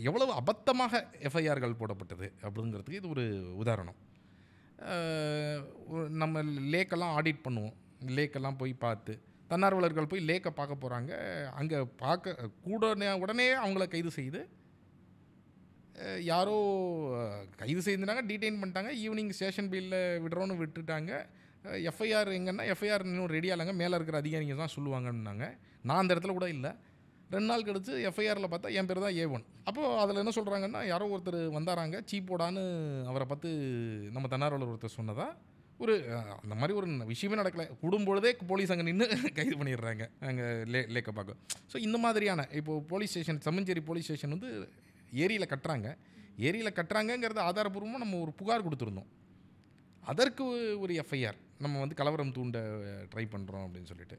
எவ்வளவு அபத்தமாக எஃப்ஐஆர்கள் போடப்பட்டது அப்படிங்கிறதுக்கு இது ஒரு உதாரணம். நம்ம லேக்கெல்லாம் ஆடிட் பண்ணுவோம், லேக்கெல்லாம் போய் பார்த்து தன்னார்வலர்கள் போய் லேக்கை பார்க்க போகிறாங்க. அங்கே உடனே அவங்கள கைது செய்து யாரோ கைது செய்திருந்தாங்க, டீடைன் பண்ணிட்டாங்க. ஈவினிங் ஸ்டேஷன் பில்லில் விடுறோன்னு விட்டுட்டாங்க. எஃப்ஐஆர் எங்கன்னா எஃப்ஐஆர் இன்னும் ரெடி ஆகலைங்க, மேலே இருக்கிற அதிகாரிங்க தான் சொல்லுவாங்கன்னாங்க. நான் அந்த இடத்துல கூட இல்லை. 2 நாள் கழிச்சு எஃப்ஐஆரில் பார்த்தா என் பேர் தான் A1. அப்போது அதில் என்ன சொல்கிறாங்கன்னா, யாரோ ஒருத்தர் வந்தாராங்க சீப்போடான்னு அவரை பார்த்து நம்ம தன்னார்வலர் ஒருத்தர் சொன்னதா ஒரு அந்த மாதிரி ஒரு விஷயமே நடக்கலை. கூடும்பொழுதே போலீஸ் அங்கே நின்று கைது பண்ணிடுறாங்க அங்கே லேக்கை பார்க்க. ஸோ இந்த மாதிரியான இப்போது போலீஸ் ஸ்டேஷன் சம்மஞ்சேரி போலீஸ் ஸ்டேஷன் வந்து ஏரியில் கட்டுறாங்கங்கிறது ஆதாரபூர்வமாக நம்ம ஒரு புகார் கொடுத்துருந்தோம். அதற்கு ஒரு எஃப்ஐஆர் நம்ம வந்து கலவரம் தூண்ட ட்ரை பண்ணுறோம் அப்படின்னு சொல்லிட்டு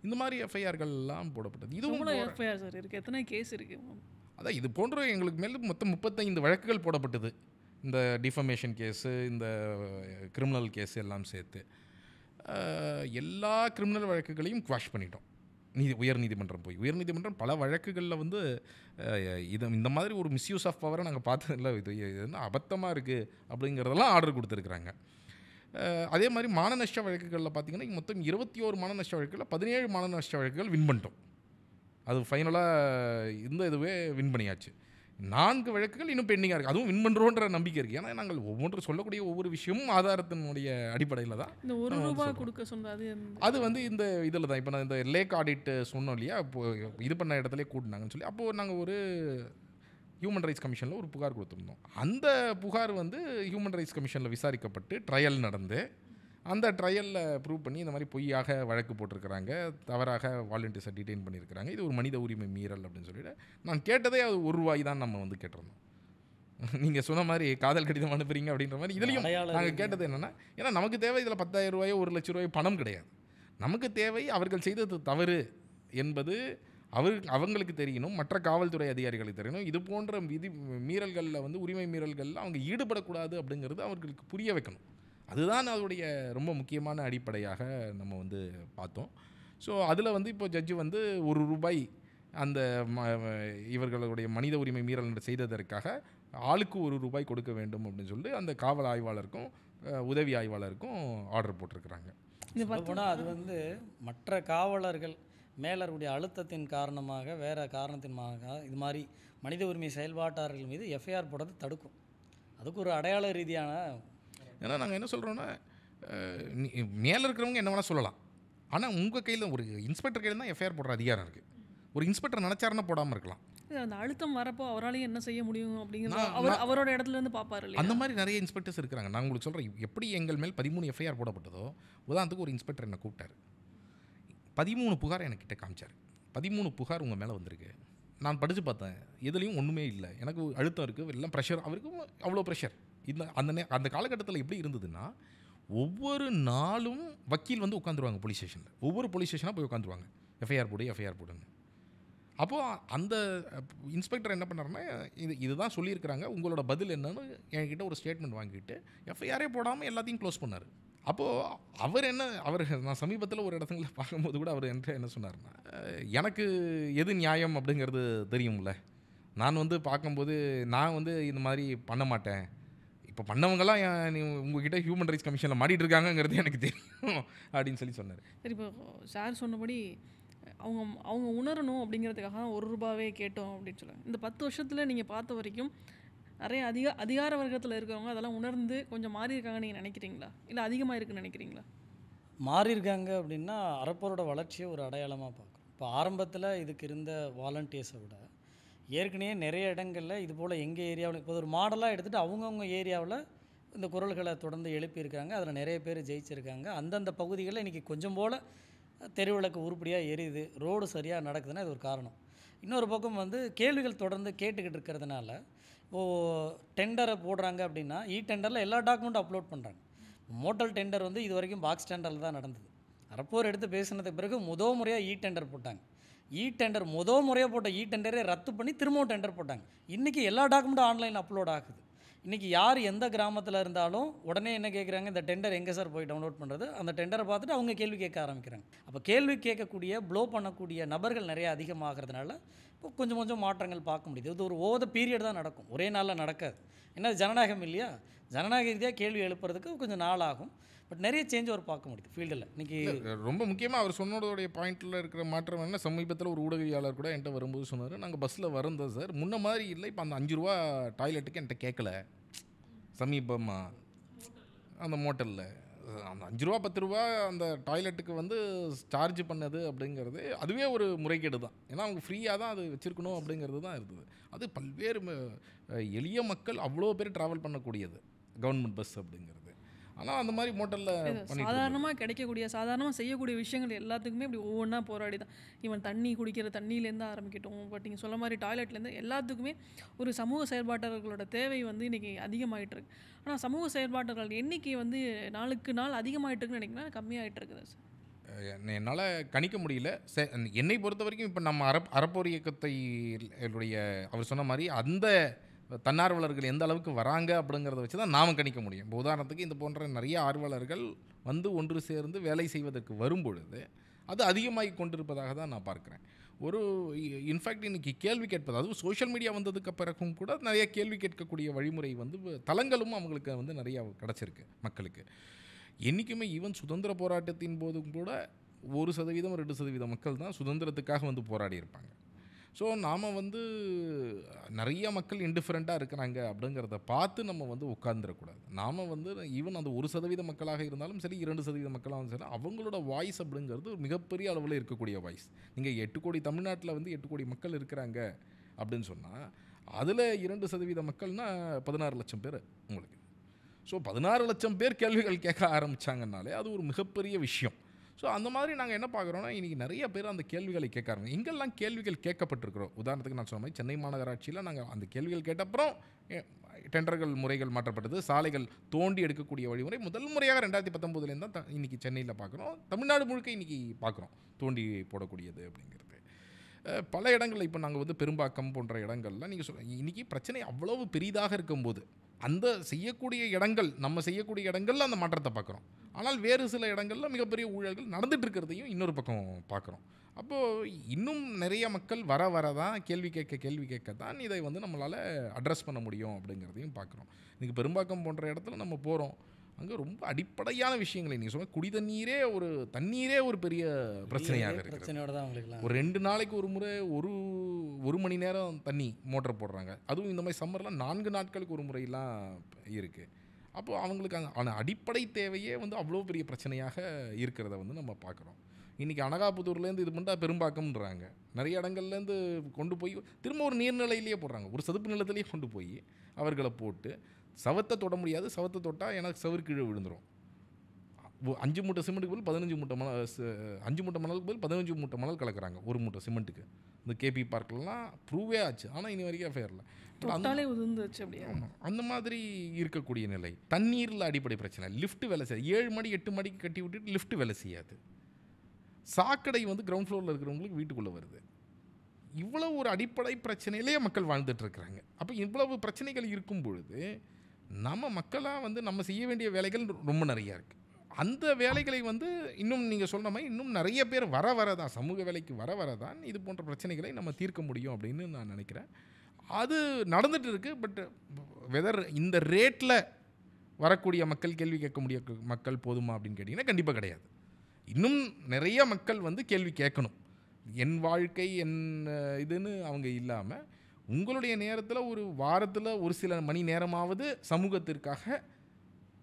இந்த மாதிரி எஃப்ஐஆர்கள்லாம் போடப்பட்டது. இதுவும் எஃப்ஐஆர் சார் இருக்குது, எத்தனை கேஸ் இருக்குது? அதான் இது போன்ற எங்களுக்கு மேலே மொத்தம் 35 வழக்குகள் போடப்பட்டது. இந்த டிஃபமேஷன் கேஸு, இந்த கிரிமினல் கேஸு எல்லாம் சேர்த்து எல்லா கிரிமினல் வழக்குகளையும் குவாஷ் பண்ணிட்டோம். உயர்நீதிமன்றம் பல வழக்குகளில் வந்து இந்த மாதிரி ஒரு மிஸ்யூஸ் ஆஃப் பவரை நாங்கள் பார்த்ததில்ல, இது என்ன அபத்தமாக இருக்குது அப்படிங்கிறதெல்லாம் ஆர்டர் கொடுத்துருக்குறாங்க. அதே மாதிரி மான நஷ்ட வழக்குகளில் பார்த்திங்கன்னா மொத்தம் 21 மான நஷ்ட வழக்குகளில் 17 மான நஷ்ட வழக்குகள் வின் பண்ணிட்டோம். அது ஃபைனலாக இதுவே வின் பண்ணியாச்சு. 4 வழக்குகள் இன்னும் பெண்டிங்காக இருக்குது, அதுவும் வின் பண்ணுறோன்ற நம்பிக்கை இருக்குது. ஏன்னா நாங்கள் ஒவ்வொன்றும் சொல்லக்கூடிய ஒவ்வொரு விஷயமும் ஆதாரத்தினுடைய அடிப்படையில் தான். இந்த ₹1 கொடுக்க சொன்னது அது வந்து இந்த இதில் தான். இப்போ நான் இந்த லேக் ஆடிட் சொன்னோம் இல்லையா, இப்போது இது பண்ண இடத்துல கூட்டினாங்கன்னு சொல்லி அப்போது நாங்கள் ஒரு ஹியூமன் ரைட்ஸ் கமிஷனில் ஒரு புகார் கொடுத்துருந்தோம். அந்த புகார் வந்து ஹியூமன் ரைட்ஸ் கமிஷனில் விசாரிக்கப்பட்டு ட்ரையல் நடந்து அந்த ட்ரையலில் ப்ரூவ் பண்ணி இந்த மாதிரி பொய்யாக வழக்கு போட்டிருக்கிறாங்க, தவறாக வாலண்டியர்ஸை டிடெயின் பண்ணியிருக்கிறாங்க, இது ஒரு மனித உரிமை மீறல் அப்படின்னு சொல்லிட்டு நான் கேட்டதே அது ₹1 தான் நம்ம வந்து கேட்டிருந்தோம். நீங்கள் சொன்ன மாதிரி காதல் கடிதம் அனுப்புறீங்க அப்படின்ற மாதிரி இதுலேயும் நாங்கள் கேட்டது என்னென்னா, ஏன்னா நமக்கு தேவை இதில் ₹10,000 ₹1,00,000 பணம் கிடையாது. நமக்கு தேவை அவர்கள் செய்தது தவறு என்பது அவங்களுக்கு தெரியணும், மற்ற காவல்துறை அதிகாரிகளுக்கு தெரியணும். இது போன்ற விதி மீறல்களில் வந்து உரிமை மீறல்களில் அவங்க ஈடுபடக்கூடாது அப்படிங்கிறது அவர்களுக்கு புரிய வைக்கணும். அதுதான் அதோடைய ரொம்ப முக்கியமான அடிப்படையாக நம்ம வந்து பார்த்தோம். ஸோ அதில் வந்து இப்போ ஜட்ஜு வந்து ₹1 அந்த இவர்களுடைய மனித உரிமை மீறல் செய்ததற்காக ஆளுக்கு ₹1 கொடுக்க வேண்டும் அப்படின்னு சொல்லி அந்த காவல் ஆய்வாளருக்கும் உதவி ஆய்வாளருக்கும் ஆர்டர் போட்டிருக்கிறாங்க. போனால் அது வந்து மற்ற காவலர்கள் மேலருடைய அழுத்தத்தின் காரணமாக வேறு காரணத்தின்மாக இது மாதிரி மனித உரிமை செயல்பாட்டாளர்கள் மீது எஃப்ஐஆர் போடுறது தடுக்கும். அதுக்கு ஒரு அடையாள ரீதியான ஏன்னா நாங்கள் என்ன சொல்கிறோன்னா, மேலே இருக்கிறவங்க என்ன வேணால் சொல்லலாம். ஆனால் உங்கள் கையில் ஒரு இன்ஸ்பெக்டர் கையில் தான் எஃப்ஐஆர் போடுற அதிகாரம் இருக்குது. ஒரு இன்ஸ்பெக்டர் நினச்சாருன்னா போடாமல் இருக்கலாம். அந்த அழுத்தம் வரப்போ அவராலையும் என்ன செய்ய முடியும் அப்படிங்கிறது அவரோட இடத்துல இருந்து பார்ப்பாரு இல்லையா? அந்த மாதிரி நிறைய இன்ஸ்பெக்டர்ஸ் இருக்கிறாங்க. நான் உங்களுக்கு சொல்கிறேன், எப்படி எங்கள் மேல் 13 எஃப்ஐஆர் போடப்பட்டதோ, உதாரணத்துக்கு ஒரு இன்ஸ்பெக்டர் என்னை கூப்பிட்டார். 13 புகார் என்கிட்ட காமிச்சார். 13 புகார் உங்கள் மேலே வந்திருக்கு. நான் படித்து பார்த்தேன், எதுலேயும் ஒன்றுமே இல்லை. எனக்கு அழுத்தம் இருக்குது, எல்லாம் ப்ரெஷர். அவருக்கும் அவ்வளோ ப்ரெஷர். அந்த காலகட்டத்தில் எப்படி இருந்ததுன்னா, ஒவ்வொரு நாளும் வக்கீல் வந்து உட்காந்துருவாங்க போலீஸ் ஸ்டேஷனில். ஒவ்வொரு போலீஸ் ஸ்டேஷனாக போய் உட்காந்துருவாங்க, எஃப்ஐஆர் போடுன்னு. அப்போது அந்த இன்ஸ்பெக்டர் என்ன பண்ணாருன்னா, இதுதான் சொல்லியிருக்கிறாங்க, உங்களோட பதில் என்னன்னு என்கிட்ட ஒரு ஸ்டேட்மெண்ட் வாங்கிட்டு எஃப்ஐஆரே போடாமல் எல்லாத்தையும் க்ளோஸ் பண்ணார். அப்போது நான் சமீபத்தில் ஒரு இடத்துல பார்க்கும்போது கூட அவர் என்கிட்ட என்ன சொன்னார்னா, எனக்கு எது நியாயம் அப்படிங்கிறது தெரியும்ல. நான் வந்து பார்க்கும்போது நான் வந்து இந்த மாதிரி பண்ண மாட்டேன். இப்போ பண்ணவங்கலாம் உங்ககிட்ட ஹியூமன் ரைட்ஸ் கமிஷனில் மாட்டிகிட்டு இருக்காங்கங்கிறது எனக்கு தெரியும் அப்படின்னு சொன்னார். சரி, இப்போ சார் சொன்னபடி அவங்க உணரணும் அப்படிங்கிறதுக்காக ₹1 கேட்டோம் அப்படின்னு சொல்லுவாங்க. இந்த 10 வருஷத்தில் நீங்கள் பார்த்த வரைக்கும் நிறைய அதிகார வர்க்கத்தில் இருக்கிறவங்க அதெல்லாம் உணர்ந்து கொஞ்சம் மாறி இருக்காங்க நீங்கள் நினைக்கிறீங்களா, இல்லை அதிகமாக இருக்குன்னு நினைக்கிறீங்களா? மாறி இருக்காங்க அப்படின்னா அறப்போரோட வளர்ச்சியை ஒரு அடையாளமாக பார்க்குறோம். இப்போ ஆரம்பத்தில் இதுக்கு இருந்த வாலண்டியர்ஸை விட ஏற்கனவே நிறைய இடங்களில் இது போல் எங்கள் ஏரியாவில் இப்போ ஒரு மாடலாக எடுத்துகிட்டு அவங்கவுங்க ஏரியாவில் இந்த குரல்களை தொடர்ந்து எழுப்பியிருக்காங்க. அதில் நிறைய பேர் ஜெயிச்சிருக்காங்க. அந்தந்த பகுதிகளில் இன்றைக்கி கொஞ்சம் போல் தெருவிளக்கு உருப்படியாக எரியுது, ரோடு சரியாக நடக்குதுன்னா இது ஒரு காரணம். இன்னொரு பக்கம் வந்து கேள்விகள் தொடர்ந்து கேட்டுக்கிட்டு இருக்கிறதுனால இப்போது டெண்டரை போடுறாங்க அப்படின்னா டெண்டரில் எல்லா டாக்குமெண்ட்டும் அப்லோட் பண்ணுறாங்க. மோட்டல் டெண்டர் வந்து இது வரைக்கும் பாக்ஸ் டெண்டரில் தான் நடந்தது. அறப்போர் எடுத்து பேசினதுக்கு பிறகு முறையாக டெண்டர் போட்டாங்க. டெண்டர் முறையாக போட்ட டெண்டரே ரத்து பண்ணி திரும்பவும் டெண்டர் போட்டாங்க. இன்றைக்கி எல்லா டாக்குமெண்ட்டும் ஆன்லைன் அப்லோட் ஆகுது. இன்றைக்கி யார் எந்த கிராமத்தில் இருந்தாலும் உடனே என்ன கேட்குறாங்க, இந்த டெண்டர் எங்கே சார் போய் டவுன்லோட் பண்ணுறது? அந்த டெண்டரை பார்த்துட்டு அவங்க கேள்வி கேட்க ஆரம்பிக்கிறாங்க. அப்போ கேள்வி கேட்கக்கூடிய ப்ளோ பண்ணக்கூடிய நபர்கள் நிறைய அதிகமாகிறதுனால இப்போ கொஞ்சம் கொஞ்சம் மாற்றங்கள் பார்க்க முடியுது. இது ஒரு பீரியட் தான் நடக்கும், ஒரே நாளில் நடக்காது. ஏன்னா ஜனநாயகம் இல்லையா? ஜனநாயக ரீதியாக கேள்வி எழுப்புறதுக்கு கொஞ்சம் நாள் ஆகும். பட் நிறைய சேஞ்ச் அவர் பார்க்க முடியுது ஃபீல்டில். இன்றைக்கி ரொம்ப முக்கியமாக அவர் சொன்னதோடைய பாயிண்டில் இருக்கிற மாற்றம் என்ன, சமீபத்தில் ஒரு ஊடகவியாளர் கூட என்கிட்ட வரும்போது சொன்னார், நாங்கள் பஸ்ஸில் வரந்தோம் சார், முன்ன மாதிரி இல்லை, இப்போ அந்த ₹5 டாய்லெட்டுக்கு என்கிட்ட கேட்கல. சமீபமாக அந்த மோட்டலில் அந்த ₹5 ₹10 அந்த டாய்லெட்டுக்கு வந்து சார்ஜ் பண்ணது அப்படிங்கிறது அதுவே ஒரு முறைகேடு தான். ஏன்னா அவங்க ஃப்ரீயாக தான் அது வச்சுருக்கணும் அப்படிங்கிறது தான் இருந்தது. அது பல்வேறு எளிய மக்கள் அவ்வளோ பேர் ட்ராவல் பண்ணக்கூடியது கவர்மெண்ட் பஸ் அப்படிங்கிறது. ஆனால் அந்த மாதிரி மோட்டலில் சாதாரணமாக கிடைக்கக்கூடிய சாதாரணமாக செய்யக்கூடிய விஷயங்கள் எல்லாத்துக்குமே இப்படி ஒவ்வொன்றா போராடி தான். இவன் தண்ணி குடிக்கிற தண்ணியிலேருந்து ஆரம்பிக்கட்டும், பட் நீங்கள் சொல்ல மாதிரி டாய்லெட்லேருந்து எல்லாத்துக்குமே ஒரு சமூக செயல்பாட்டர்களோட தேவை வந்து இன்றைக்கி அதிகமாகிட்டு இருக்கு. ஆனால் சமூக செயல்பாட்டர்கள் எண்ணிக்கை வந்து நாளுக்கு நாள் அதிகமாகிட்டு இருக்குன்னு நினைக்கிறேன், கம்மியாகிட்டு இருக்குது சார். என்னால் கணிக்க முடியல. என்னை பொறுத்த வரைக்கும் இப்போ நம்ம அறப்போர் இயக்கத்தை அவர் சொன்ன மாதிரி அந்த தன்னார்வலர்கள் எந்த அளவுக்கு வராங்க அப்படிங்கிறத வச்சு தான் நாம் கணிக்க முடியும். இப்போ உதாரணத்துக்கு இந்த போன்ற நிறைய ஆர்வலர்கள் வந்து ஒன்று சேர்ந்து வேலை செய்வதற்கு வரும்பொழுது அது அதிகமாகி கொண்டிருப்பதாக தான் நான் பார்க்குறேன். இன்ஃபேக்ட் இன்றைக்கி கேள்வி கேட்பது, அதுவும் சோஷியல் மீடியா வந்ததுக்கு பிறகும் கூட நிறைய கேள்வி கேட்கக்கூடிய வழிமுறை வந்து தளங்களும் அவங்களுக்கு வந்து நிறையா கிடச்சிருக்கு மக்களுக்கு. என்றைக்குமே ஈவன் சுதந்திர போராட்டத்தின் போதும் கூட 1% 2% மக்கள் தான் சுதந்திரத்துக்காக வந்து போராடி இருப்பாங்க. ஸோ நாம் வந்து நிறைய மக்கள் இன்டிஃபரெண்ட்டாக இருக்கிறாங்க அப்படிங்கிறத பார்த்து நம்ம வந்து உட்கார்ந்துடக்கூடாது. நாம் வந்து ஈவன் அந்த 1% மக்களாக இருந்தாலும் சரி, 2% மக்களாகவும் சரி, அவங்களோட வாய்ஸ் அப்படிங்கிறது ஒரு மிகப்பெரிய அளவில் இருக்கக்கூடிய வாய்ஸ். நீங்கள் 8 கோடி தமிழ்நாட்டில் வந்து 8 கோடி மக்கள் இருக்கிறாங்க அப்படின்னு சொன்னால் அதில் 2% மக்கள்னால் 16 லட்சம் பேர் உங்களுக்கு. ஸோ 16 லட்சம் பேர் கேள்விகள் கேட்க ஆரம்பித்தாங்கன்னாலே அது ஒரு மிகப்பெரிய விஷயம். ஸோ அந்த மாதிரி நாங்கள் என்ன பார்க்குறோன்னா, இன்றைக்கி நிறைய பேர் அந்த கேள்விகளை கேட்க ஆரம்பிங்க. எங்கெல்லாம் கேள்விகள் கேட்கப்பட்டிருக்கிறோம், உதாரணத்துக்கு நான் சொன்ன மாதிரி சென்னை மாநகராட்சியில் நாங்கள் அந்த கேள்விகள் கேட்டப்புறம் டெண்டர்கள் முறைகள் மாற்றப்பட்டது. சாலைகள் தோண்டி எடுக்கக்கூடிய வழிமுறை முதல் முறையாக 2019 தான் இன்றைக்கி சென்னையில் பார்க்குறோம். தமிழ்நாடு முழுக்க இன்றைக்கி பார்க்குறோம் தோண்டி போடக்கூடியது அப்படிங்கிறது. பல இடங்களில் இப்போ நாங்கள் வந்து பெரும்பாக்கம் போன்ற இடங்கள்லாம் நீங்கள் இன்றைக்கி பிரச்சனை அவ்வளவு பெரிதாக இருக்கும்போது அந்த செய்யக்கூடிய இடங்கள், நம்ம செய்யக்கூடிய இடங்களில் அந்த மாற்றத்தை பார்க்குறோம். ஆனால் வேறு சில இடங்களில் மிகப்பெரிய ஊழல்கள் நடந்துகிட்டு இருக்கிறதையும் இன்னொரு பக்கம் பார்க்குறோம். அப்போது இன்னும் நிறைய மக்கள் வர தான் கேள்வி கேட்க தான் இதை வந்து நம்மளால் அட்ரஸ் பண்ண முடியும் அப்படிங்கிறதையும் பார்க்குறோம். இன்றைக்கி பெரும்பாக்கம் போன்ற இடத்துல நம்ம போகிறோம், அங்கே ரொம்ப அடிப்படையான விஷயங்களை நீங்கள் சொன்ன குடி தண்ணீரே ஒரு பெரிய பிரச்சனையாக இருக்குது. ஒரு 2 நாளைக்கு ஒரு முறை ஒரு மணி நேரம் தண்ணி மோட்டர் போடுறாங்க. அதுவும் இந்த மாதிரி சம்மரில் 4 நாட்களுக்கு ஒரு முறையெல்லாம் இருக்குது. அப்போது அவங்களுக்கு அந்த அடிப்படை தேவையே வந்து அவ்வளோ பெரிய பிரச்சனையாக இருக்கிறத வந்து நம்ம பார்க்குறோம். இன்றைக்கி அனகாபுத்தூர்லேருந்து இது பண்ணிட்டா பெரும்பாக்கம்ன்றாங்க. நிறைய இடங்கள்லேருந்து கொண்டு போய் திரும்ப ஒரு நீர்நிலையிலேயே போடுறாங்க, ஒரு சதுப்பு நிலத்திலேயே கொண்டு போய் அவர்களை போட்டு சவத்தை தொட முடியாது. சவத்தை தொட்டால் எனக்கு சவுறு கீழே விழுந்துடும். 5 மூட்டை சிமெண்ட்டுக்கு பதில் 15 மூட்டை மணல், 5 மூட்டை மணலுக்கு பதில் 15 மூட்டை மணல் கலக்கிறாங்க ஒரு மூட்டை சிமெண்ட்டுக்கு. இந்த கேபி பார்க்கெலாம் ப்ரூவே ஆச்சு, ஆனால் இனி வரைக்கும் எஃப்ஐஆரில் தொட்டாலே உதிர்ந்துச்சு அப்படியே. ஆமாம், அந்த மாதிரி இருக்கக்கூடிய நிலை. தண்ணீரில் அடிப்படை பிரச்சனை. லிஃப்ட் வேலை செய்யாது. 7 மாடி 8 மாடிக்கு கட்டி விட்டுட்டு லிஃப்ட் வேலை செய்யாது. சாக்கடை வந்து கிரவுண்ட் ஃப்ளோரில் இருக்கிறவங்களுக்கு வீட்டுக்குள்ளே வருது. இவ்வளவு ஒரு அடிப்படை பிரச்சனையிலேயே மக்கள் வாழ்ந்துட்டுருக்குறாங்க. அப்போ இவ்வளவு பிரச்சனைகள் இருக்கும் பொழுது நம்ம மக்களாக வந்து நம்ம செய்ய வேண்டிய வேலைகள் ரொம்ப நிறையா இருக்குது. அந்த வேலைகளை வந்து இன்னும் நீங்கள் சொல்கிற மாதிரி இன்னும் நிறைய பேர் வர தான், சமூக வேலைக்கு வர தான் இது போன்ற பிரச்சனைகளை நம்ம தீர்க்க முடியும் அப்படின்னு நான் நினைக்கிறேன். அது நடந்துகிட்டு இருக்குது. பட் வெதர் இந்த ரேட்டில் வரக்கூடிய மக்கள் கேள்வி கேட்க முடிய மக்கள் போதுமா அப்படின்னு கேட்டிங்கன்னா கண்டிப்பாக கிடையாது. இன்னும் நிறைய மக்கள் வந்து கேள்வி கேட்கணும். என் வாழ்க்கை என் இதுன்னு அவங்க இல்லாமல் உங்களுடைய நேரத்தில் ஒரு வாரத்தில் ஒரு சில மணி நேரமாவது சமூகத்திற்காக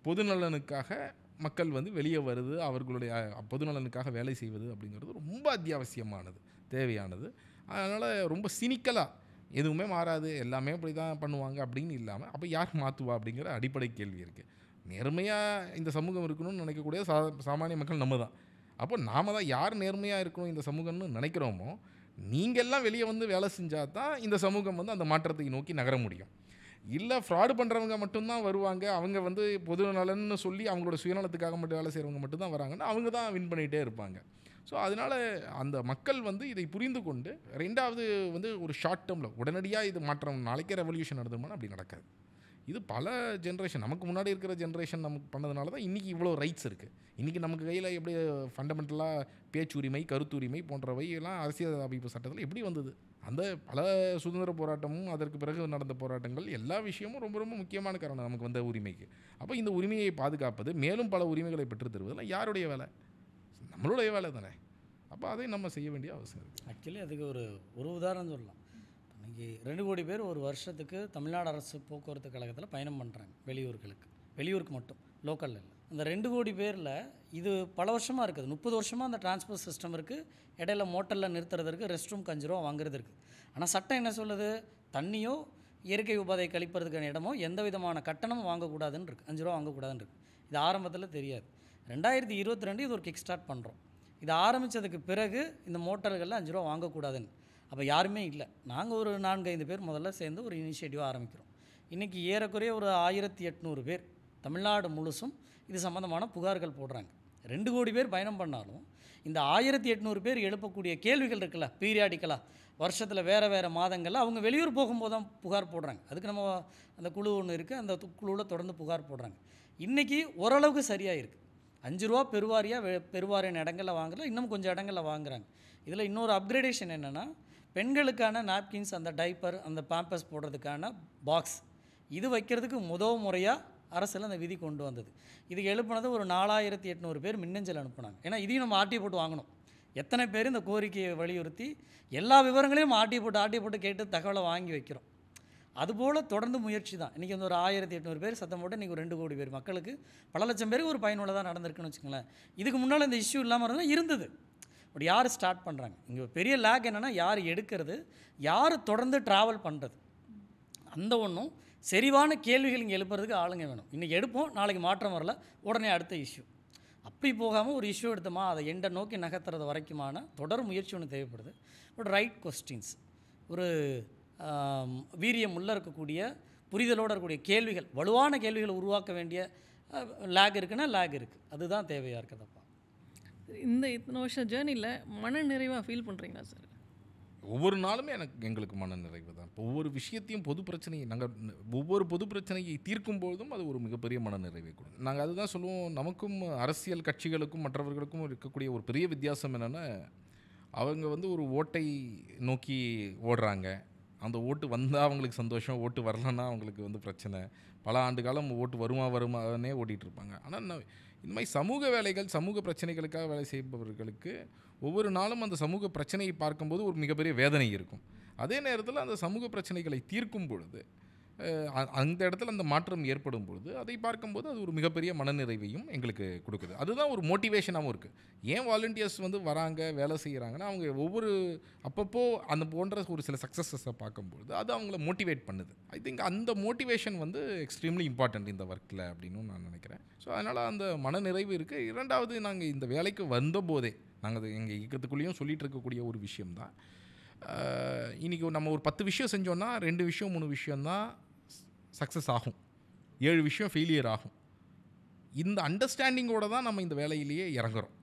பொதுநலனுக்காக மக்கள் வந்து வெளியே வருது, அவர்களுடைய பொதுநலனுக்காக வேலை செய்வது அப்படிங்கிறது ரொம்ப அத்தியாவசியமானது, தேவையானது. அதனால் ரொம்ப சினிக்கலாக எதுவுமே மாறாது, எல்லாமே அப்படி தான் பண்ணுவாங்க அப்படின்னு இல்லாமல் அப்போ யார் மாற்றுவா அப்படிங்கிற அடிப்படை கேள்வி இருக்குது. நேர்மையாக இந்த சமூகம் இருக்கணும்னு நினைக்கக்கூடிய சாமானிய மக்கள் நம்ம தான். அப்போ நாம் தான் யார் நேர்மையாக இருக்கணும் இந்த சமூகம்னு நினைக்கிறோமோ நீங்கள் எல்லாம் வெளியே வந்து வேலை செஞ்சால் தான் இந்த சமூகம் வந்து அந்த மாற்றத்தை நோக்கி நகர முடியும். இல்லை ஃப்ராடு பண்ணுறவங்க மட்டும்தான் வருவாங்க, அவங்க வந்து பொது நலன்னு சொல்லி அவங்களோட சுயநலத்துக்காக மட்டும் வேலை செய்கிறவங்க மட்டும்தான் வராங்கன்னா அவங்க தான் வின் பண்ணிகிட்டே இருப்பாங்க. ஸோ அதனால் அந்த மக்கள் வந்து இதை புரிந்து கொண்டு, ரெண்டாவது வந்து ஒரு ஷார்ட் டேர்மில் உடனடியாக இது மாற்றம் நாளைக்கே ரெவல்யூஷன் நடந்துமானா அப்படி நடக்காது. இது பல ஜென்ரேஷன், நமக்கு முன்னாடி இருக்கிற ஜென்ரேஷன் நமக்கு பண்ணதுனால தான் இன்றைக்கி இவ்வளோ ரைட்ஸ் இருக்குது. இன்றைக்கி நமக்கு கையில் எப்படி ஃபண்டமெண்டலாக பேச்சுரிமை, கருத்துரிமை போன்றவை எல்லாம் அரசியல் அமைப்பு சட்டத்தில் எப்படி வந்தது? அந்த பல சுதந்திர போராட்டமும் அதற்கு பிறகு நடந்த போராட்டங்கள் எல்லா விஷயமும் ரொம்ப ரொம்ப முக்கியமான காரணம் நமக்கு வந்த உரிமைக்கு. அப்போ இந்த உரிமையை பாதுகாப்பது, மேலும் பல உரிமைகளை பெற்றுத் தருவதில் யாருடைய வேலை? நம்மளுடைய வேலை தானே. அப்போ அதை நம்ம செய்ய வேண்டிய அவசியம் இருக்குது. ஆக்சுவலி அதுக்கு ஒரு உதாரணம் சொல்லலாம். இன்றைக்கி 2 கோடி பேர் ஒரு வருஷத்துக்கு தமிழ்நாடு அரசு போக்குவரத்து கழகத்தில் பயணம் பண்ணுறாங்க வெளியூருக்கு மட்டும், லோக்கலில் இல்லை. அந்த 2 கோடி பேரில் இது பல வருஷமாக இருக்குது, 30 வருஷமாக அந்த டிரான்ஸ்போர்ட் சிஸ்டம் இருக்குது. இடையில மோட்டரில் நிறுத்துறதுக்கு ரெஸ்ட் ரூம் 5 ரூபா வாங்குறது இருக்குது. ஆனால் சட்டம் என்ன சொல்லுது? தண்ணியோ இயற்கை உபாதை கழிப்பறதுக்கான இடமோ எந்த விதமான கட்டணமும் வாங்கக்கூடாதுன்னு இருக்குது, 5 ரூபா வாங்கக்கூடாதுன்னு இருக்குது. இது ஆரம்பத்தில் தெரியாது. 2022 இது ஒரு கிக் ஸ்டார்ட் பண்ணுறோம். இது ஆரம்பித்ததுக்கு பிறகு இந்த மோட்டர்களில் 5 ரூபா வாங்கக்கூடாதுன்னு அப்போ யாருமே இல்லை. நாங்கள் ஒரு 4-5 பேர் முதல்ல சேர்ந்து ஒரு இனிஷியேட்டிவாக ஆரம்பிக்கிறோம். இன்றைக்கி ஏறக்குறைய ஒரு 1800 பேர் தமிழ்நாடு முழுசும் இது சம்மந்தமான புகார்கள் போடுறாங்க. 2 கோடி பேர் பயணம் பண்ணாலும் இந்த 1800 பேர் எழுப்பக்கூடிய கேள்விகள் இருக்குல்ல, பீரியாடிக்கலாக வருஷத்தில் வேறு மாதங்களில் அவங்க வெளியூர் போகும்போது தான் புகார் போடுறாங்க. அதுக்கு நம்ம அந்த குழு ஒன்று இருக்குது, அந்த குழுவில் தொடர்ந்து புகார் போடுறாங்க. இன்றைக்கி ஓரளவுக்கு சரியாக இருக்குது. 5 ரூபா பெருவாரியான இடங்களில் வாங்கல, இன்னும் கொஞ்சம் இடங்களில் வாங்குறாங்க. இதில் இன்னொரு அப்கிரேடேஷன் என்னென்னா, பெண்களுக்கான நாப்கின்ஸ், அந்த டைப்பர், அந்த பேம்பர்ஸ் போடுறதுக்கான பாக்ஸ் இது வைக்கிறதுக்கு முறையாக அரசில் அந்த விதி கொண்டு வந்தது. இதுக்கு எழுப்புனது ஒரு 4800 பேர் மின்னஞ்சல் அனுப்புனாங்க. ஏன்னா இதையும் நம்ம ஆர்டிஐ போட்டு வாங்கணும். எத்தனை பேர் இந்த கோரிக்கையை வலியுறுத்தி எல்லா விவரங்களையும் ஆர்டிஐ போட்டு கேட்டு தகவலை வாங்கி வைக்கிறோம். அதுபோல் தொடர்ந்து முயற்சி தான். இன்றைக்கி வந்து ஒரு 1800 பேர் சத்தம் போட்டு இன்றைக்கி ஒரு 2 கோடி பேர் மக்களுக்கு பல லட்சம் பேருக்கு ஒரு பயனுள்ளதாக நடந்திருக்குன்னு வச்சுக்கோங்களேன். இதுக்கு முன்னால் இந்த இஷ்யூ இல்லாமல் இருந்தது. பட் யார் ஸ்டார்ட் பண்ணுறாங்க? இங்கே பெரிய லேக் என்னென்னா, யார் எடுக்கிறது, யார் தொடர்ந்து ட்ராவல் பண்ணுறது, அந்த ஒன்றும் செறிவான கேள்விகள் இங்கே எழுப்புறதுக்கு ஆளுங்க வேணும். இன்றைக்கி எடுப்போம், நாளைக்கு மாற்றம் வரல, உடனே அடுத்த இஷ்யூ. அப்படி போகாமல் ஒரு இஷ்யூ எடுத்தோமா அதை எண்டை நோக்கி நகர்த்துறது வரைக்குமான தொடர் முயற்சி ஒன்று தேவைப்படுது. பட் ரைட் கொஸ்டின்ஸ், ஒரு வீரியம் உள்ளே இருக்கக்கூடிய புரிதலோடு இருக்கக்கூடிய கேள்விகள், வலுவான கேள்விகளை உருவாக்க வேண்டிய லேக் இருக்குன்னா லேக் இருக்குது. அதுதான் தேவையாக இருக்குதப்பா. இந்த இத்தனை வருஷம் ஜேர்னியில் மன நிறைவாக ஃபீல் பண்ணுறீங்களா சார்? ஒவ்வொரு நாளுமே எங்களுக்கு மன நிறைவு தான். ஒவ்வொரு விஷயத்தையும் ஒவ்வொரு பொது பிரச்சனையை தீர்க்கும் பொழுதும் அது ஒரு மிகப்பெரிய மன நிறைவை கொடுக்கும். நாங்கள் அதுதான் சொல்லுவோம், நமக்கும் அரசியல் கட்சிகளுக்கும் மற்றவர்களுக்கும் இருக்கக்கூடிய ஒரு பெரிய வித்தியாசம் என்னென்னா, அவங்க வந்து ஒரு ஓட்டை நோக்கி ஓடுறாங்க. அந்த ஓட்டு வந்தால் அவங்களுக்கு சந்தோஷம், ஓட்டு வரலன்னா அவங்களுக்கு வந்து பிரச்சனை. பல ஆண்டு காலம் ஓட்டு வருமானே ஓட்டிகிட்டு இருப்பாங்க. ஆனால் இந்த மாதிரி சமூக வேலைகள், சமூக பிரச்சனைகளுக்காக வேலை செய்பவர்களுக்கு ஒவ்வொரு நாளும் அந்த சமூக பிரச்சனையை பார்க்கும்போது ஒரு மிகப்பெரிய வேதனை இருக்கும். அதே நேரத்தில் அந்த சமூக பிரச்சனைகளை தீர்க்கும் பொழுது அந்த இடத்துல அந்த மாற்றம் ஏற்படும் பொழுது அதை பார்க்கும்போது அது ஒரு மிகப்பெரிய மனநிறைவையும் எங்களுக்கு கொடுக்குது. அதுதான் ஒரு மோட்டிவேஷனாகவும் இருக்குது. ஏன் வாலண்டியர்ஸ் வந்து வராங்க, வேலை செய்கிறாங்கன்னா, அவங்க ஒவ்வொரு அப்பப்போ அந்த போன்ற ஒரு சில சக்ஸஸஸை பார்க்கும்பொழுது அது அவங்கள மோட்டிவேட் பண்ணுது. ஐ திங்க் அந்த மோட்டிவேஷன் வந்து எக்ஸ்ட்ரீம்லி இம்பார்ட்டன்ட் இந்த ஒர்க்கில் அப்படின்னு நான் நினைக்கிறேன். ஸோ அதனால் அந்த மனநிறைவு இருக்குது. இரண்டாவது, நாங்கள் இந்த வேலைக்கு வந்தபோதே நாங்கள் எங்கள் இயக்கத்துக்குள்ளேயும் சொல்லிகிட்டு இருக்கக்கூடிய ஒரு விஷயம்தான், இன்றைக்கி நம்ம ஒரு 10 விஷயம் செஞ்சோன்னா 2 விஷயம் 3 விஷயந்தான் சக்ஸஸ் ஆகும், 7 விஷயம் ஃபெயிலியர் ஆகும். இந்த அண்டர்ஸ்டாண்டிங்கோடு தான் நம்ம இந்த வேலையிலேயே இறங்குறோம்.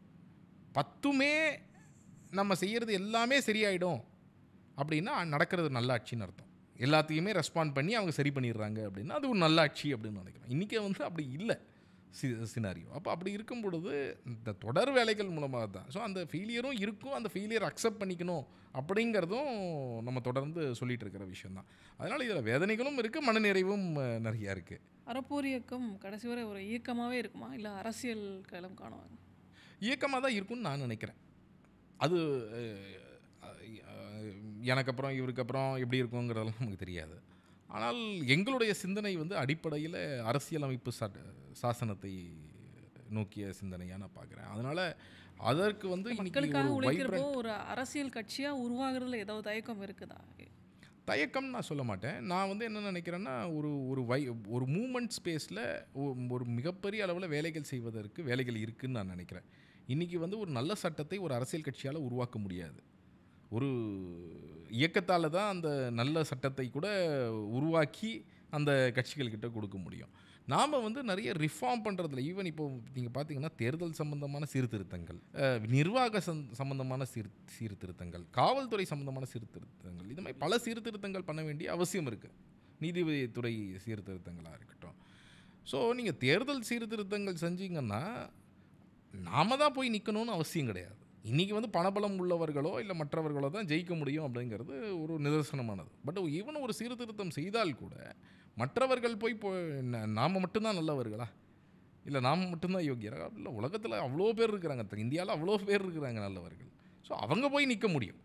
10மே நம்ம செய்கிறது எல்லாமே சரியாயிடும் அப்படின்னா நடக்கிறது நல்லாட்சின்னு அர்த்தம். எல்லாத்தையுமே ரெஸ்பாண்ட் பண்ணி அவங்க சரி பண்ணிடுறாங்க அப்படின்னா அது ஒரு நல்லாட்சி அப்படின்னு நினைக்கிறேன். இன்றைக்கி வந்து அப்படி இல்லை சினாரியோ. அப்போ அப்படி இருக்கும் பொழுது இந்த தொடர் வேலைகள் மூலமாக தான் ஸோ அந்த ஃபெயிலியரும் இருக்கும், அந்த ஃபெயிலியர் அக்செப்ட் பண்ணிக்கணும் அப்படிங்கிறதும் நம்ம தொடர்ந்து சொல்லிகிட்டு இருக்கிற விஷயந்தான். அதனால் இதில் வேதனைகளும் இருக்குது, மனநிறைவும் நிறையா இருக்குது. அறப்போர் இயக்கம் கடைசி வரை ஒரு இயக்கமாகவே இருக்குமா, இல்லை அரசியல் களம் காணுவாங்க? இயக்கமாக தான் இருக்கும்னு நான் நினைக்கிறேன். அது எனக்கு அப்புறம் இவருக்கு அப்புறம் எப்படி இருக்குங்கிறதெல்லாம் நமக்கு தெரியாது. ஆனால் எங்களுடைய சிந்தனை வந்து அடிப்படையில் அரசியலமைப்பு சாசனத்தை நோக்கிய சிந்தனையாக நான் பார்க்குறேன். அதனால் அதற்கு வந்து மக்களுக்காக உழைக்கிறப்போ ஒரு அரசியல் கட்சியாக உருவாகிறதுல ஏதாவது தயக்கம் இருக்குதா? தயக்கம் நான் சொல்ல மாட்டேன். நான் வந்து என்ன நினைக்கிறேன்னா, ஒரு மூமெண்ட் ஸ்பேஸில் ஒரு மிகப்பெரிய அளவில் வேலைகள் செய்வதற்கு வேலைகள் இருக்குதுன்னு நான் நினைக்கிறேன். இன்றைக்கி வந்து ஒரு நல்ல சட்டத்தை ஒரு அரசியல் கட்சியால் உருவாக்க முடியாது. ஒரு இயக்கத்தால் தான் அந்த நல்ல சட்டத்தை கூட உருவாக்கி அந்த கட்சிகள்கிட்ட கொடுக்க முடியும். நாம் வந்து நிறைய ரிஃபார்ம் பண்ணுறதுல ஈவன் இப்போ நீங்கள் பார்த்தீங்கன்னா தேர்தல் சம்பந்தமான சீர்திருத்தங்கள், நிர்வாக சம்பந்தமான சீர்திருத்தங்கள், காவல்துறை சம்பந்தமான சீர்திருத்தங்கள், இது மாதிரி பல சீர்திருத்தங்கள் பண்ண வேண்டிய அவசியம் இருக்குது. நீதித்துறை சீர்திருத்தங்களாக இருக்கட்டும். ஸோ நீங்கள் தேர்தல் சீர்திருத்தங்கள் செஞ்சீங்கன்னா நாம தான் போய் நிற்கணும்னு அவசியம் கிடையாது. இன்றைக்கி வந்து பணபலம் உள்ளவர்களோ இல்லை மற்றவர்களோ தான் ஜெயிக்க முடியும் அப்படிங்கிறது ஒரு நிதர்சனமானது. பட் ஈவன் ஒரு சீர்திருத்தம் செய்தால் கூட மற்றவர்கள் போய் நாம் மட்டும்தான் நல்லவர்களா, இல்லை நாம் மட்டும்தான் யோகியரா? இல்லை, உலகத்தில் அவ்வளோ பேர் இருக்கிறாங்க, இந்தியாவில் அவ்வளோ பேர் இருக்கிறாங்க நல்லவர்கள். ஸோ அவங்க போய் நிற்க முடியும்.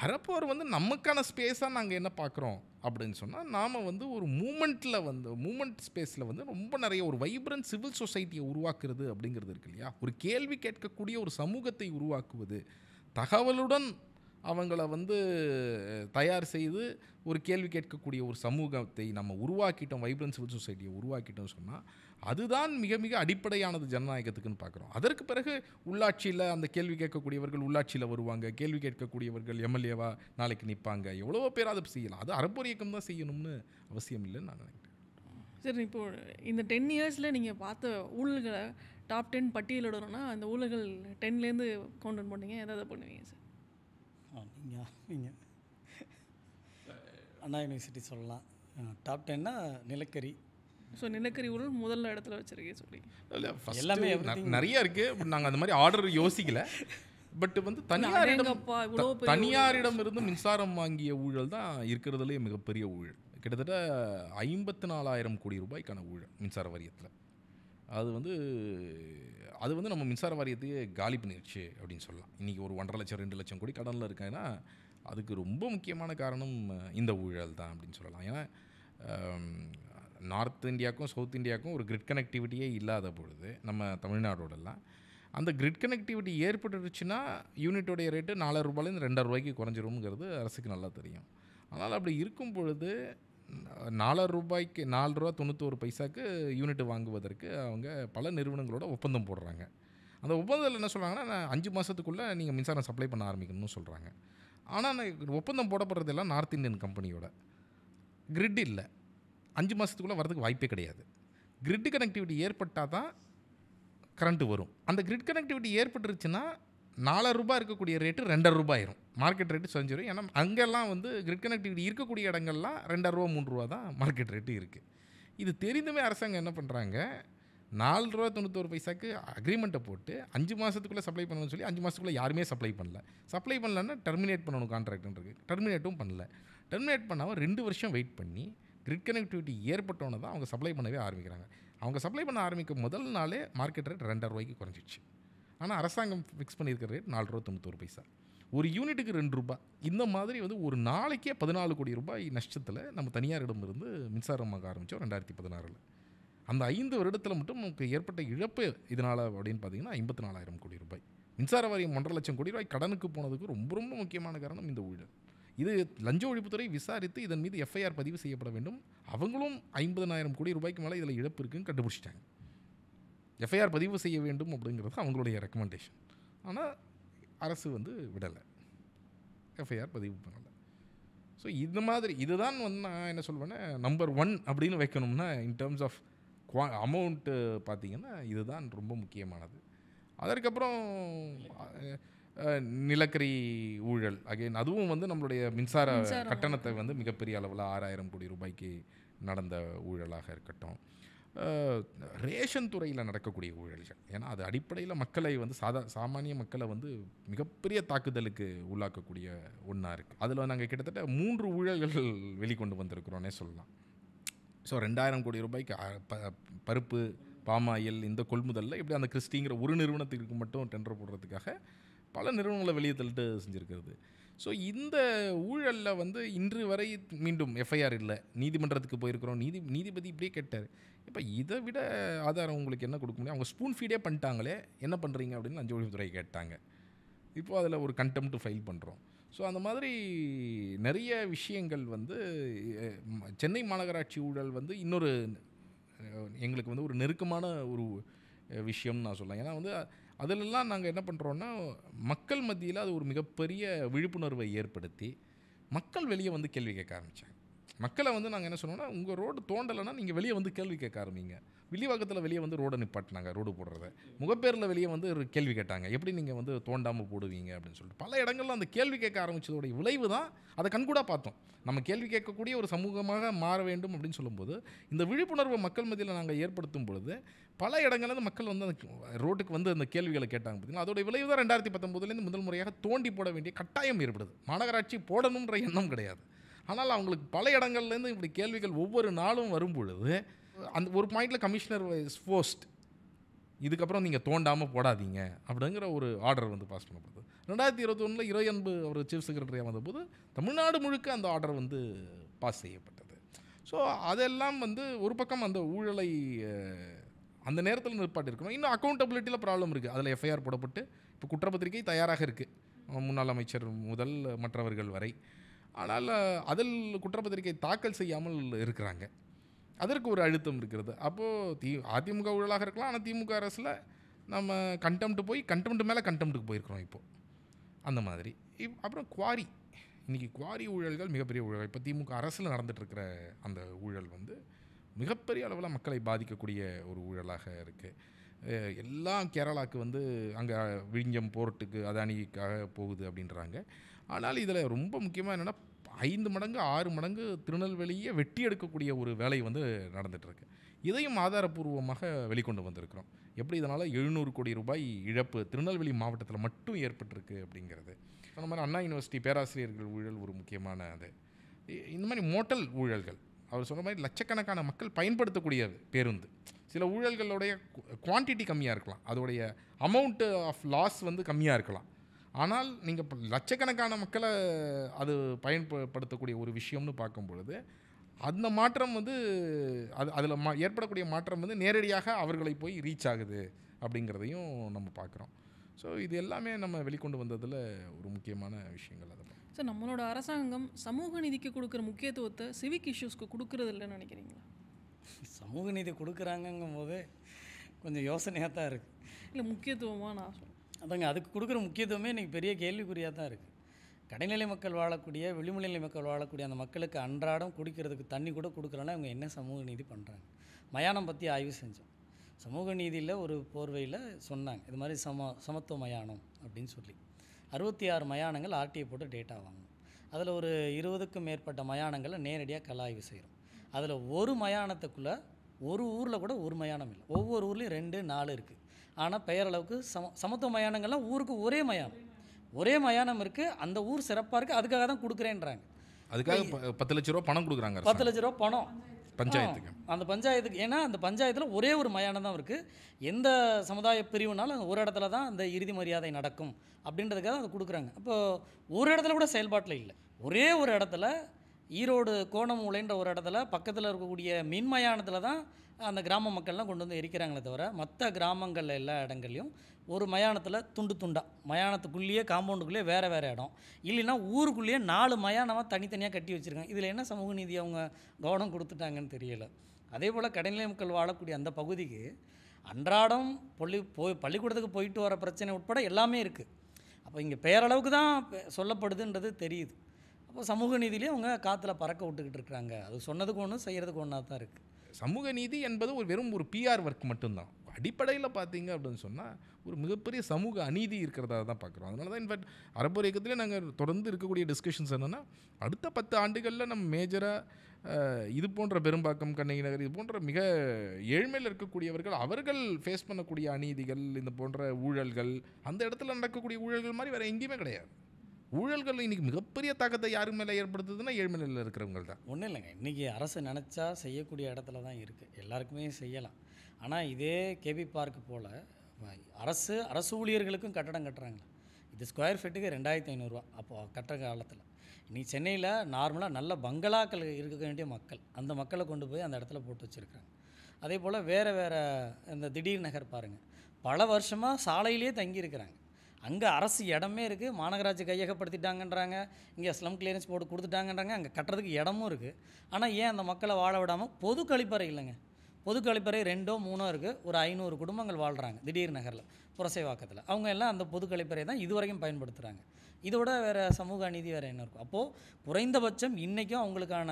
அறப்போர் வந்து நமக்கான ஸ்பேஸாக நாங்கள் என்ன பார்க்குறோம் அப்படின்னு சொன்னால், நாம் வந்து ஒரு மூமெண்ட் ஸ்பேஸில் வந்து ரொம்ப நிறைய ஒரு வைப்ரண்ட் சிவில் சொசைட்டியை உருவாக்குறது அப்படிங்கிறது இருக்கு இல்லையா? ஒரு கேள்வி கேட்கக்கூடிய ஒரு சமூகத்தை உருவாக்குவது, தகவலுடன் அவங்கள வந்து தயார் செய்து ஒரு கேள்வி கேட்கக்கூடிய ஒரு சமூகத்தை நம்ம உருவாக்கிட்டோம், வைப்ரண்ட் சிவில் சொசைட்டியை உருவாக்கிட்டோம்னு சொன்னால் அதுதான் மிக மிக அடிப்படையானது ஜனநாயகத்துக்குன்னு பார்க்குறோம். அதற்கு பிறகு உள்ளாட்சியில் அந்த கேள்வி கேட்கக்கூடியவர்கள் உள்ளாட்சியில் வருவாங்க, கேள்வி கேட்கக்கூடியவர்கள் எம்எல்ஏவா நாளைக்கு நிற்பாங்க, எவ்வளவோ பேர் அதை செய்யலாம். அது அறப்போர் இயக்கம் தான் செய்யணும்னு அவசியம் இல்லைன்னு நான் நினைக்கிறேன். சரி, இப்போது இந்த 10 இயர்ஸில் நீங்கள் பார்த்த ஊழல்களை டாப் 10 பட்டியலிடணும்னா அந்த ஊழல்கள் 10லேருந்து கவுண்ட் பண்ணீங்க, எதாவது பண்ணுவீங்க சார்? நீங்கள் அண்ணா யூனிவர்சிட்டி சொல்லலாம். டாப் 10னா நிலக்கரி. ஸோ நிலக்கரி ஊழல் முதல்ல இடத்துல வச்சுருக்கேன் சொல்லி எல்லாமே நிறைய இருக்குது. நாங்கள் அந்த மாதிரி ஆர்டர் யோசிக்கல. பட் வந்து தனியாரிடம் இருந்து மின்சாரம் வாங்கிய ஊழல் தான் இருக்கிறதுலே மிகப்பெரிய ஊழல். கிட்டத்தட்ட 54,000 கோடி ரூபாய்க்கான ஊழல் மின்சார வாரியத்தில். அது வந்து நம்ம மின்சார வாரியத்தையே காலி பண்ணிடுச்சு அப்படின்னு சொல்லலாம். இன்றைக்கி ஒரு 1.5 லட்சம் 2 லட்சம் கோடி கடனில் இருக்காங்கன்னா அதுக்கு ரொம்ப முக்கியமான காரணம் இந்த ஊழல் தான் அப்படின்னு சொல்லலாம். ஏன்னா நார்த் இந்தியாவுக்கும் சவுத் இந்தியாவுக்கும் ஒரு கிரிட் கனெக்டிவிட்டியே இல்லாத பொழுது நம்ம தமிழ்நாடோடலாம் அந்த கிரிட் கனெக்டிவிட்டி ஏற்பட்டுருச்சுன்னா யூனிட்டோடைய ரேட்டு 4 ரூபாயிலேருந்து 2 ரூபாய்க்கு குறைஞ்சிரும்ங்கிறது அரசுக்கு நல்லா தெரியும். அதனால் அப்படி இருக்கும் பொழுது 4 ரூபாய்க்கு 4 ரூபா 91 பைசாக்கு யூனிட் வாங்குவதற்கு அவங்க பல நிறுவனங்களோட ஒப்பந்தம் போடுறாங்க. அந்த ஒப்பந்தத்தில் என்ன சொல்கிறாங்கன்னா 5 மாதத்துக்குள்ளே நீங்கள் மின்சாரம் சப்ளை பண்ண ஆரம்பிக்கணும்னு சொல்கிறாங்க. ஆனால் ஒப்பந்தம் போடப்படுறதெல்லாம் நார்த் இந்தியன் கம்பெனியோட. கிரிட் இல்லை, 5 மாதத்துக்குள்ளே வரதுக்கு வாய்ப்பே கிடையாது. கிரிட் கனெக்டிவிட்டி ஏற்பட்டால் தான் கரண்ட்டு வரும். அந்த கிரிட் கனெக்டிவிட்டி ஏற்பட்டுருச்சுன்னா 4 ரூபாய் இருக்கக்கூடிய ரேட்டு 2 ரூபாயிரும். மார்க்கெட் ரேட்டு செஞ்சிடும். ஏன்னா அங்கெல்லாம் வந்து கிரிட் கனெக்டிவிட்டி இருக்கக்கூடிய இடங்கள்லாம் 2 ரூபா 3 ரூபா தான் மார்க்கெட் ரேட்டு இருக்குது. இது தெரிந்துமே அரசாங்கம் என்ன பண்ணுறாங்க, 4 ரூபா 91 பைசாக்கு அக்ரிமெண்ட்டை போட்டு 5 மாதத்துக்குள்ளே சப்ளை பண்ணணும்னு சொல்லி 5 மாதத்துக்குள்ளே யாருமே சப்ளை பண்ணல. சப்ளை பண்ணலன்னா டெர்மினேட் பண்ணணும் கான்ட்ராக்ட்ன்றது. டெர்மினேட்டும் பண்ணல. டெர்மினேட் பண்ணாமல் 2 வருஷம் வெயிட் பண்ணி கிரிட் கனெக்டிவிட்டி ஏற்பட்டோன்னு தான் அவங்க சப்ளை பண்ணவே ஆரம்பிக்கிறாங்க. அவங்க சப்ளை பண்ண ஆரம்பிக்கும் முதல் நாளே மார்க்கெட் ரேட் 2 ரூபாய்க்கு குறைஞ்சிச்சு. ஆனால் அரசாங்கம் ஃபிக்ஸ் பண்ணியிருக்கிற ரேட் 4 ரூபா 91 பைசா. ஒரு யூனிட்டுக்கு 2 ரூபாய். இந்த மாதிரி வந்து ஒரு நாளைக்கே 14 கோடி ரூபாய் நஷ்டத்தில் நம்ம தனியாரிடமிருந்து மின்சாரம் வாங்க ஆரம்பித்தோம் 2016. அந்த 5 வருடத்தில் மட்டும் நமக்கு ஏற்பட்ட இழப்பு இதனால் அப்படின்னு பார்த்தீங்கன்னா 54,000 கோடி ரூபாய். மின்சார வாரியம் 1.5 லட்சம் கோடி ரூபாய் கடனுக்கு போனதுக்கு ரொம்ப ரொம்ப முக்கியமான காரணம் இந்த ஊழல். இது லஞ்ச ஒழிப்புத்துறை விசாரித்து இதன் மீது எஃப்ஐஆர் பதிவு செய்யப்பட வேண்டும். அவங்களும் 50,000 கோடி ரூபாய்க்கு மேலே இதில் இழப்பு இருக்குன்னு கண்டுபிடிச்சிட்டாங்க. எஃப்ஐஆர் பதிவு செய்ய வேண்டும் அப்படிங்கிறது அவங்களுடைய ரெக்கமெண்டேஷன். ஆனால் அரசு வந்து விடலை, எஃப்ஐஆர் பதிவு பண்ணலை. ஸோ இந்த மாதிரி இதுதான் வந்து நான் என்ன சொல்வேன்னா நம்பர் 1 அப்படின்னு வைக்கணும்னா இன் டேர்ம்ஸ் ஆஃப் அமௌண்ட்டு பார்த்தீங்கன்னா இதுதான் ரொம்ப முக்கியமானது. அதற்கப்புறம் நிலக்கரி ஊழல் அகைன், அதுவும் வந்து நம்மளுடைய மின்சார கட்டணத்தை வந்து மிகப்பெரிய அளவில் 6,000 கோடி ரூபாய்க்கு நடந்த ஊழலாக இருக்கட்டும். ரேஷன் துறையில் நடக்கக்கூடிய ஊழல்கள், ஏன்னா அது அடிப்படையில் மக்களை வந்து சாமானிய மக்களை வந்து மிகப்பெரிய தாக்குதலுக்கு உள்ளாக்கக்கூடிய ஒன்றா இருக்குது. அதில் நாங்கள் கிட்டத்தட்ட 3 ஊழல்கள் வெளிக்கொண்டு வந்திருக்கிறோன்னே சொல்லலாம். ஸோ 2,000 கோடி ரூபாய்க்கு பருப்பு பாமாயில் இந்த கொள்முதலில் இப்படி அந்த கிறிஸ்டிங்கிற ஒரு நிறுவனத்துக்கு மட்டும் டெண்டர் போடுறதுக்காக பல நிறுவனங்களை வெளியே தள்ளிட்டு செஞ்சுருக்கிறது. ஸோ இந்த ஊழலில் வந்து இன்று வரை மீண்டும் எஃப்ஐஆர் இல்லை, நீதிமன்றத்துக்கு போயிருக்கிறோம், நீதிபதி இப்படியே கேட்டார். இப்போ இதை விட ஆதாரம் உங்களுக்கு என்ன கொடுக்க முடியும்? அவங்க ஸ்பூன் ஃபீடே பண்ணிட்டாங்களே, என்ன பண்ணுறீங்க அப்படின்னு லஞ்ச ஒழிப்புத்துறை கேட்டாங்க. இப்போது அதில் ஒரு கண்டெம்ட் ஃபைல் பண்ணுறோம். ஸோ அந்த மாதிரி நிறைய விஷயங்கள் வந்து சென்னை மாநகராட்சி ஊழல் வந்து இன்னொரு எங்களுக்கு வந்து ஒரு நெருக்கமான ஒரு விஷயம்னு நான் சொல்லலாம். ஏன்னா வந்து அதிலெல்லாம் நாங்கள் என்ன பண்ணுறோன்னா மக்கள் மத்தியில் அது ஒரு மிகப்பெரிய விழிப்புணர்வை ஏற்படுத்தி மக்கள் வெளியே வந்து கேள்வி கேட்க ஆரம்பித்தாங்க. மக்களை வந்து நாங்கள் என்ன சொன்னோன்னா, உங்கள் ரோடு தோண்டலைன்னா நீங்கள் வெளியே வந்து கேள்வி கேட்க ஆரம்பிங்க. வில்லிவாக்கத்தில் வெளியே வந்து ரோடை நிப்பாட்டினாங்க, ரோடு போடுறத. முகப்பேரில் வெளியே வந்து ஒரு கேள்வி கேட்டாங்க, எப்படி நீங்கள் வந்து தோண்டாமல் போடுவீங்க அப்படின்னு சொல்லிட்டு பல இடங்களில் அந்த கேள்வி கேட்க ஆரம்பித்ததோடைய விளைவு தான் அதை கண்கூடாக பார்த்தோம். நம்ம கேள்வி கேட்கக்கூடிய ஒரு சமூகமாக மாற வேண்டும் அப்படின்னு சொல்லும்போது இந்த விழிப்புணர்வை மக்கள் மத்தியில் நாங்கள் ஏற்படுத்தும் பொழுது பல இடங்கள்லேருந்து மக்கள் வந்து அந்த ரோட்டுக்கு வந்து அந்த கேள்விகளை கேட்டாங்க. பார்த்தீங்கன்னா அதோடைய விளைவு தான் 2019 முதல் முறையாக தோண்டி போட வேண்டிய கட்டாயம் ஏற்படுது. மாநகராட்சி போடணுன்ற எண்ணம் கிடையாது, ஆனால் அவங்களுக்கு பல இடங்கள்லேருந்து இப்படி கேள்விகள் ஒவ்வொரு நாளும் வரும் பொழுது அந்த ஒரு பாயிண்டில் கமிஷனர் இஸ் ஃபோர்ஸ்ட், இதுக்கப்புறம் நீங்கள் தோண்டாமல் போடாதீங்க அப்படிங்கிற ஒரு ஆர்டர் வந்து பாஸ் பண்ணப்படுது. 2021 இறையன்பு அவர் சீஃப் செக்ரட்டரியாக வந்தபோது தமிழ்நாடு முழுக்க அந்த ஆர்டர் வந்து பாஸ் செய்யப்பட்டது. ஸோ அதெல்லாம் வந்து ஒரு பக்கம் அந்த ஊழலை அந்த நேரத்தில் நிற்பாட்டிருக்கணும். இன்னும் அக்கௌண்டபிலிட்டியில் ப்ராப்ளம் இருக்குது. அதில் எஃப்ஐஆர் போடப்பட்டு இப்போ குற்றப்பத்திரிகை தயாராக இருக்குது, முன்னாள் அமைச்சர் முதல் மற்றவர்கள் வரை. ஆனால் அதில் குற்றப்பத்திரிகை தாக்கல் செய்யாமல் இருக்கிறாங்க. அதற்கு ஒரு அழுத்தம் இருக்கிறது. அப்போது அதிமுக ஊழலாக இருக்கலாம், ஆனால் திமுக அரசில் நம்ம கண்டெம்ட் போய் கண்டெம்ட் மேலே கண்டெம்ட்டுக்கு போயிருக்கிறோம் இப்போது. அந்த மாதிரி அப்புறம் குவாரி, இன்றைக்கி குவாரி ஊழல்கள் மிகப்பெரிய ஊழல். இப்போ திமுக அரசில் நடந்துகிட்ருக்கிற அந்த ஊழல் வந்து மிகப்பெரிய அளவில் மக்களை பாதிக்கக்கூடிய ஒரு ஊழலாக இருக்குது. எல்லாம் கேரளாவுக்கு வந்து அங்கே விழிஞ்சம் போர்ட்டுக்கு அதானிக்காக போகுது அப்படின்றாங்க. ஆனால் இதில் ரொம்ப முக்கியமாக என்னென்னா 5 மடங்கு 6 மடங்கு திருநெல்வேலியை வெட்டி எடுக்கக்கூடிய ஒரு வேலை வந்து நடந்துகிட்ருக்கு. இதையும் ஆதாரப்பூர்வமாக வெளிக்கொண்டு வந்திருக்கிறோம். எப்படி இதனால் 700 கோடி ரூபாய் இழப்பு திருநெல்வேலி மாவட்டத்தில் மட்டும் ஏற்பட்டிருக்கு அப்படிங்கிறது. அந்த மாதிரி அண்ணா யூனிவர்சிட்டி பேராசிரியர்கள் ஊழல் ஒரு முக்கியமான அது. இந்த மாதிரி மோட்டல் ஊழல்கள், அவர் சொன்ன மாதிரி லட்சக்கணக்கான மக்கள் பயன்படுத்தக்கூடிய பேருந்து, சில ஊழல்களுடைய குவான்டிட்டி கம்மியாக இருக்கலாம், அதோடைய அமௌண்ட்டு ஆஃப் லாஸ் வந்து கம்மியாக இருக்கலாம். ஆனால் நீங்கள் இப்போ லட்சக்கணக்கான மக்களை அது பயன்படுத்தக்கூடிய ஒரு விஷயம்னு பார்க்கும் பொழுது அந்த மாற்றம் வந்து அதில் ஏற்படக்கூடிய மாற்றம் வந்து நேரடியாக அவர்களை போய் ரீச் ஆகுது அப்படிங்கிறதையும் நம்ம பார்க்குறோம். ஸோ இது எல்லாமே நம்ம வெளிக்கொண்டு வந்ததில் ஒரு முக்கியமான விஷயங்கள். அதை சார், நம்மளோட அரசாங்கம் சமூக நீதிக்கு கொடுக்குற முக்கியத்துவத்தை சிவிக் இஷ்யூஸ்க்கு கொடுக்குறது இல்லைன்னு நினைக்கிறீங்களா? சமூக நீதி கொடுக்குறாங்கங்கும் போது கொஞ்சம் யோசனையாக தான் இருக்குது. இல்லை முக்கியத்துவமாக நான் சொல்கிறேன். அதாங்க, அதுக்கு கொடுக்குற முக்கியத்துவமே இன்றைக்கி பெரிய கேள்விக்குறியாக தான் இருக்குது. கடைநிலை மக்கள் வாழக்கூடிய விளிம்புநிலை மக்கள் வாழக்கூடிய அந்த மக்களுக்கு அன்றாடம் குடிக்கிறதுக்கு தண்ணி கூட கொடுக்குறோன்னா இவங்க என்ன சமூக நீதி பண்ணுறாங்க? மயானம் பற்றி ஆய்வு செஞ்சோம். சமூக நீதியில் ஒரு போர்வையில் சொன்னாங்க, இது மாதிரி சமத்துவ மயானம் அப்படின்னு சொல்லி 66 மயானங்கள் ஆர்டிஐ போட்டு டேட்டா வாங்கணும். அதில் ஒரு 20க்கும் மேற்பட்ட மயானங்களை நேரடியாக கலாய்வு செய்கிறோம். அதில் ஒரு மயானத்துக்குள்ளே ஒரு ஊரில் கூட ஒரு மயானம் இல்லை, ஒவ்வொரு ஊர்லேயும் 2, 4 இருக்குது. ஆனால் பெயரளவுக்கு சமத்துவ மயானங்கள்லாம் ஊருக்கு ஒரே மயானம் இருக்குது, அந்த ஊர் சிறப்பாக இருக்குது, அதுக்காக தான் கொடுக்குறேன்றாங்க. அதுக்காக 10 லட்ச ரூபா பணம் கொடுக்குறாங்க. 10 லட்ச ரூபா பணம் பஞ்சாயத்துக்கு. அந்த பஞ்சாயத்துக்கு, ஏன்னா அந்த பஞ்சாயத்தில் ஒரே ஒரு மயானம் தான் இருக்குது. எந்த சமுதாய பிரிவுனாலும் அங்கே ஒரு இடத்துல தான் அந்த இறுதி மரியாதை நடக்கும் அப்படின்றதுக்காக அதை கொடுக்குறாங்க. அப்போது ஒரு இடத்துல கூட செயல்பாட்டில் இல்லை. ஒரே ஒரு இடத்துல ஈரோடு கோணமூலைன்ற ஒரு இடத்துல பக்கத்தில் இருக்கக்கூடிய மின் மயானத்தில் தான் அந்த கிராம மக்கள்லாம் கொண்டு வந்து எரிக்கிறாங்களே தவிர, மற்ற கிராமங்களில் எல்லா இடங்கள்லையும் ஒரு மயானத்தில் துண்டு துண்டாக மயானத்துக்குள்ளேயே காம்பவுண்டுக்குள்ளேயே வேறு வேறு இடம், இல்லைன்னா ஊருக்குள்ளேயே 4 மயானமாக தனித்தனியாக கட்டி வச்சுருக்காங்க. இதில் என்ன சமூக நீதி அவங்க கவனம் கொடுத்துட்டாங்கன்னு தெரியலை. அதே போல் கடைநிலை மக்கள் வாழக்கூடிய அந்த பகுதிக்கு அன்றாடம் பள்ளிக்கூடத்துக்கு போயிட்டு வர பிரச்சனை உட்பட எல்லாமே இருக்குது. அப்போ இங்கே பேரளவுக்கு தான் சொல்லப்படுதுன்றது தெரியுது. அப்போ சமூக நீதியிலே அவங்க காற்றுல பறக்க விட்டுக்கிட்டு இருக்கிறாங்க. அது சொன்னதுக்கு ஒன்று செய்கிறதுக்கு ஒன்றா தான் இருக்குது. சமூக நீதி என்பது வெறும் ஒரு பிஆர் ஒர்க் மட்டும்தான். அடிப்படையில் பார்த்தீங்க அப்படின்னு சொன்னால் ஒரு மிகப்பெரிய சமூக அநீதி இருக்கிறதா தான் பார்க்குறோம். அதனால தான் இன்ஃபேக்ட் அறப்போர் இயக்கத்திலே நாங்கள் தொடர்ந்து இருக்கக்கூடிய டிஸ்கஷன்ஸ் என்னென்னா, அடுத்த 10 ஆண்டுகளில் நம்ம மேஜராக இது போன்ற பெரும்பாக்கம், கண்ணகி நகர், இது போன்ற மிக ஏழ்மையில் இருக்கக்கூடியவர்கள் அவர்கள் ஃபேஸ் பண்ணக்கூடிய அநீதிகள், இந்த போன்ற ஊழல்கள், அந்த இடத்துல நடக்கக்கூடிய ஊழல்கள் மாதிரி வேறு எங்கேயுமே கிடையாது. ஊழல்கள் இன்றைக்கி மிகப்பெரிய தாக்கத்தை யாருக்கு மேலே ஏற்படுத்துதுன்னா ஏழ்மையில் இருக்கிறவங்க தான். ஒன்றும் இல்லைங்க, இன்றைக்கி அரசு நினச்சா செய்யக்கூடிய இடத்துல தான் இருக்குது, எல்லாருக்குமே செய்யலாம். ஆனால் இதே கேபி பார்க்கு போல் அரசு ஊழியர்களுக்கும் கட்டடம் கட்டுறாங்க. இது ஸ்கொயர் ஃபீட்டுக்கு 2500 அப்போது கட்டுற காலத்தில். இன்றைக்கி சென்னையில் நார்மலாக நல்ல பங்களாக்கள் இருக்க வேண்டிய மக்கள், அந்த மக்களை கொண்டு போய் அந்த இடத்துல போட்டு வச்சுருக்காங்க. அதே போல் வேறு இந்த திடீர் நகர் பாருங்கள், பல வருஷமாக சாலையிலேயே தங்கியிருக்கிறாங்க. அங்கே அரசு இடமே இருக்குது, மாநகராட்சி கையகப்படுத்திட்டாங்கன்றாங்க, இங்கே ஸ்லம் கிளியரன்ஸ் போர்டு கொடுத்துட்டாங்கன்றாங்க, அங்கே கட்டுறதுக்கு இடமும் இருக்குது. ஆனால் ஏன் அந்த மக்களை வாழ விடாமல் பொது கழிப்பறை இல்லைங்க, பொது கழிப்பறை 2ஓ 3ஓ இருக்குது. ஒரு 500 குடும்பங்கள் வாழ்கிறாங்க திடீர் நகரில், புரசைவாக்கத்தில். அவங்க எல்லாம் அந்த பொது கழிப்பறை தான் இதுவரைக்கும் பயன்படுத்துகிறாங்க. இதோட வேறு சமூக அநீதி வேறு என்ன இருக்கும்? அப்போது குறைந்தபட்சம் இன்றைக்கும் அவங்களுக்கான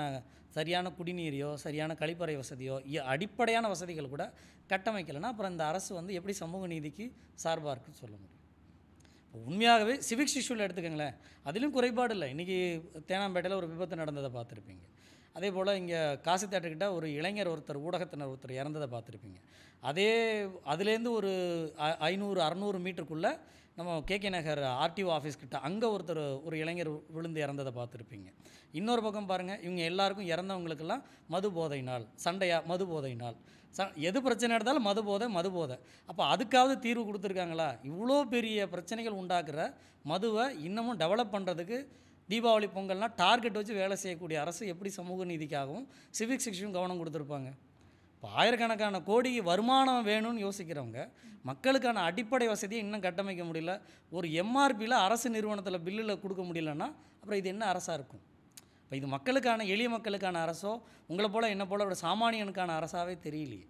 சரியான குடிநீரையோ சரியான கழிப்பறை வசதியோ அடிப்படையான வசதிகள் கூட கட்டமைக்கலைன்னா அப்புறம் இந்த அரசு எப்படி சமூக நீதிக்கு சார்பாக இருக்குன்னு சொல்ல முடியும்? உண்மையாகவே சிவிக்ஸ் இஷ்யூவில் எடுத்துக்கங்களேன், அதிலும் குறைபாடு இல்லை. இன்றைக்கி தேனாம்பேட்டையில் ஒரு விபத்து நடந்ததை பார்த்துருப்பீங்க. அதே போல் இங்கே காசி தேட்டர்கிட்ட ஒரு இளைஞர் ஊடகத்தினர் ஒருத்தர் இறந்ததை பார்த்துருப்பீங்க. அதுலேருந்து ஒரு 500-600 மீட்டருக்குள்ளே நம்ம கேகே நகர் ஆர்டிஓ ஆஃபீஸ்கிட்ட அங்கே ஒரு இளைஞர் விழுந்து இறந்ததை பார்த்துருப்பீங்க. இன்னொரு பக்கம் பாருங்கள், இவங்க எல்லாருக்கும் இறந்தவங்களுக்கெல்லாம் மது போதை நாள், மது போதை நாள், எது பிரச்சனை எடுத்தாலும் மது போதை. அப்போ அதுக்காவது தீர்வு கொடுத்துருக்காங்களா? இவ்வளோ பெரிய பிரச்சனைகள் உண்டாக்குற மதுவை இன்னமும் டெவலப் பண்ணுறதுக்கு தீபாவளி பொங்கல்னால் டார்கெட் வச்சு வேலை செய்யக்கூடிய அரசு எப்படி சமூக நீதிக்காகவும் சிவிக் சிக்ஸும் கவனம் கொடுத்துருப்பாங்க? இப்போ ஆயிரக்கணக்கான கோடி வருமானம் வேணும்னு யோசிக்கிறவங்க மக்களுக்கான அடிப்படை வசதியை இன்னும் கட்டமைக்க முடியல. ஒரு எம்ஆர்பியில் அரசு நிறுவனத்தில் பில்லில் கொடுக்க முடியலன்னா அப்புறம் இது என்ன அரசாக இருக்கும்? இப்போ இது மக்களுக்கான, எளிய மக்களுக்கான அரசோ, உங்களை போல் என்ன போல் ஒரு சாமானியனுக்கான அரசாகவே தெரியலையே.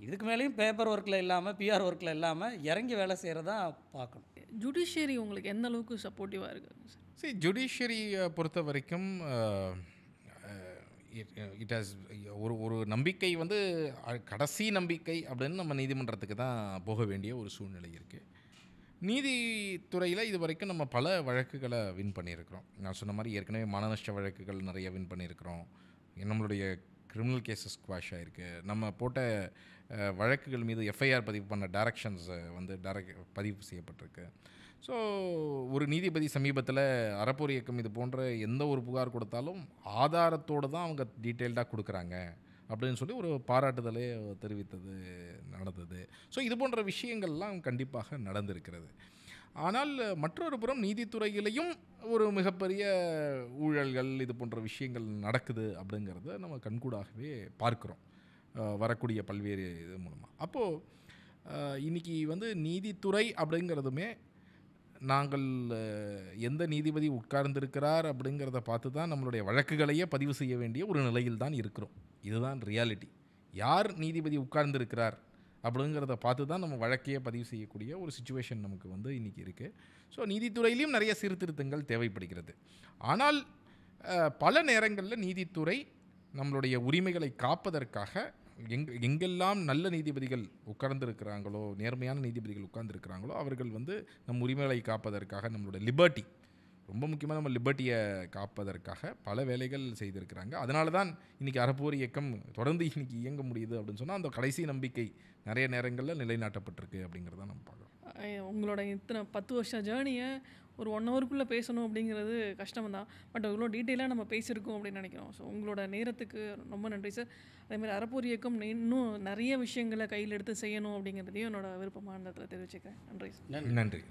இதுக்கு மேலேயும் பேப்பர் ஒர்க்கில் இல்லாமல், பிஆர் ஒர்க்கில் இல்லாமல் இறங்கி வேலை செய்கிறதா பார்க்கணும். ஜுடிஷியரி உங்களுக்கு எந்த அளவுக்கு சப்போர்ட்டிவாக இருக்குது? சரி, ஜுடிஷியரியை பொறுத்த வரைக்கும் இட் ஹாஸ் ஒரு நம்பிக்கை கடைசி நம்பிக்கை அப்படின்னு நம்ம நீதிமன்றத்துக்கு தான் போக வேண்டிய ஒரு சூழ்நிலை இருக்குது. நீதித்துறையில் இது வரைக்கும் நம்ம பல வழக்குகளை வின் பண்ணியிருக்கிறோம். நான் சொன்ன மாதிரி ஏற்கனவே மனநஷ்ட வழக்குகள் நிறைய வின் பண்ணியிருக்கிறோம். நம்மளுடைய கிரிமினல் கேஸஸ் ஸ்குவாஷ் ஆகிருக்கு. நம்ம போட்ட வழக்குகள் மீது எஃப்ஐஆர் பதிவு பண்ண டைரக்ஷன்ஸ் பதிவு செய்யப்பட்டிருக்கு. ஸோ ஒரு நீதிபதி சமீபத்தில் அறப்போர் இயக்கம் இது போன்ற எந்த ஒரு புகார் கொடுத்தாலும் ஆதாரத்தோடு தான் அவங்க டீட்டெயில்டாக கொடுக்குறாங்க அப்படின்னு சொல்லி ஒரு பாராட்டுதலே தெரிவித்தது நடந்தது. ஸோ இது போன்ற விஷயங்கள்லாம் கண்டிப்பாக நடந்திருக்கிறது. ஆனால் மற்றொரு புறம் நீதித்துறையிலையும் ஒரு மிகப்பெரிய ஊழல்கள் இது போன்ற விஷயங்கள் நடக்குது அப்படிங்கிறத நம்ம கண்கூடாகவே பார்க்குறோம் வரக்கூடிய பல்வேறு இது மூலமாக. அப்போது இன்றைக்கி நீதித்துறை அப்படிங்கிறதுமே நாங்கள் எந்த நீதிபதி உட்கார்ந்திருக்கிறார் அப்படிங்கிறத பார்த்து தான் நம்மளுடைய வழக்குகளையே பதிவு செய்ய வேண்டிய ஒரு நிலையில் தான் இருக்கிறோம். இதுதான் ரியாலிட்டி. யார் நீதிபதி உட்கார்ந்திருக்கிறார் அப்படிங்கிறத பார்த்து தான் நம்ம வழக்கையே பதிவு செய்யக்கூடிய ஒரு சிச்சுவேஷன் நமக்கு இன்றைக்கி இருக்குது. ஸோ நீதித்துறையிலையும் நிறைய சீர்திருத்தங்கள் தேவைப்படுகிறது. ஆனால் பல நேரங்களில் நீதித்துறை நம்மளுடைய உரிமைகளை காப்பதற்காக எங்கெல்லாம் நல்ல நீதிபதிகள் உட்கார்ந்துருக்கிறாங்களோ, நேர்மையான நீதிபதிகள் உட்கார்ந்துருக்கிறாங்களோ, அவர்கள் நம் உரிமைகளை காப்பதற்காக நம்மளுடைய லிபர்ட்டி ரொம்ப முக்கியமாக நம்ம லிபர்ட்டியை காப்பதற்காக பல வேலைகள் செய்திருக்கிறாங்க. அதனால தான் இன்றைக்கி அறப்போர் இயக்கம் தொடர்ந்து இன்றைக்கி இயங்க முடியுது அப்படின்னு சொன்னால் அந்த கடைசி நம்பிக்கை நிறைய நேரங்களில் நிலைநாட்டப்பட்டிருக்கு அப்படிங்கிறத நம்ம பார்க்குறோம். உங்களோட இத்தனை 10 வருஷ ஜேர்னியை ஒரு 1 ஹவருக்குள்ளே பேசணும் அப்படிங்கிறது கஷ்டம் தான். பட் இவ்வளோ டீட்டெயிலாக நம்ம பேசியிருக்கோம் அப்படின்னு நினைக்கிறோம். ஸோ உங்களோட நேரத்துக்கு ரொம்ப நன்றி சார். அதேமாதிரி அறப்போர் இயக்கம் இன்னும் நிறைய விஷயங்களை கையில் எடுத்து செய்யணும் அப்படிங்கிறதையும் என்னோட விருப்பமாக இந்த இடத்துல தெரிவிச்சுக்கிறேன். நன்றி சார். நன்றி.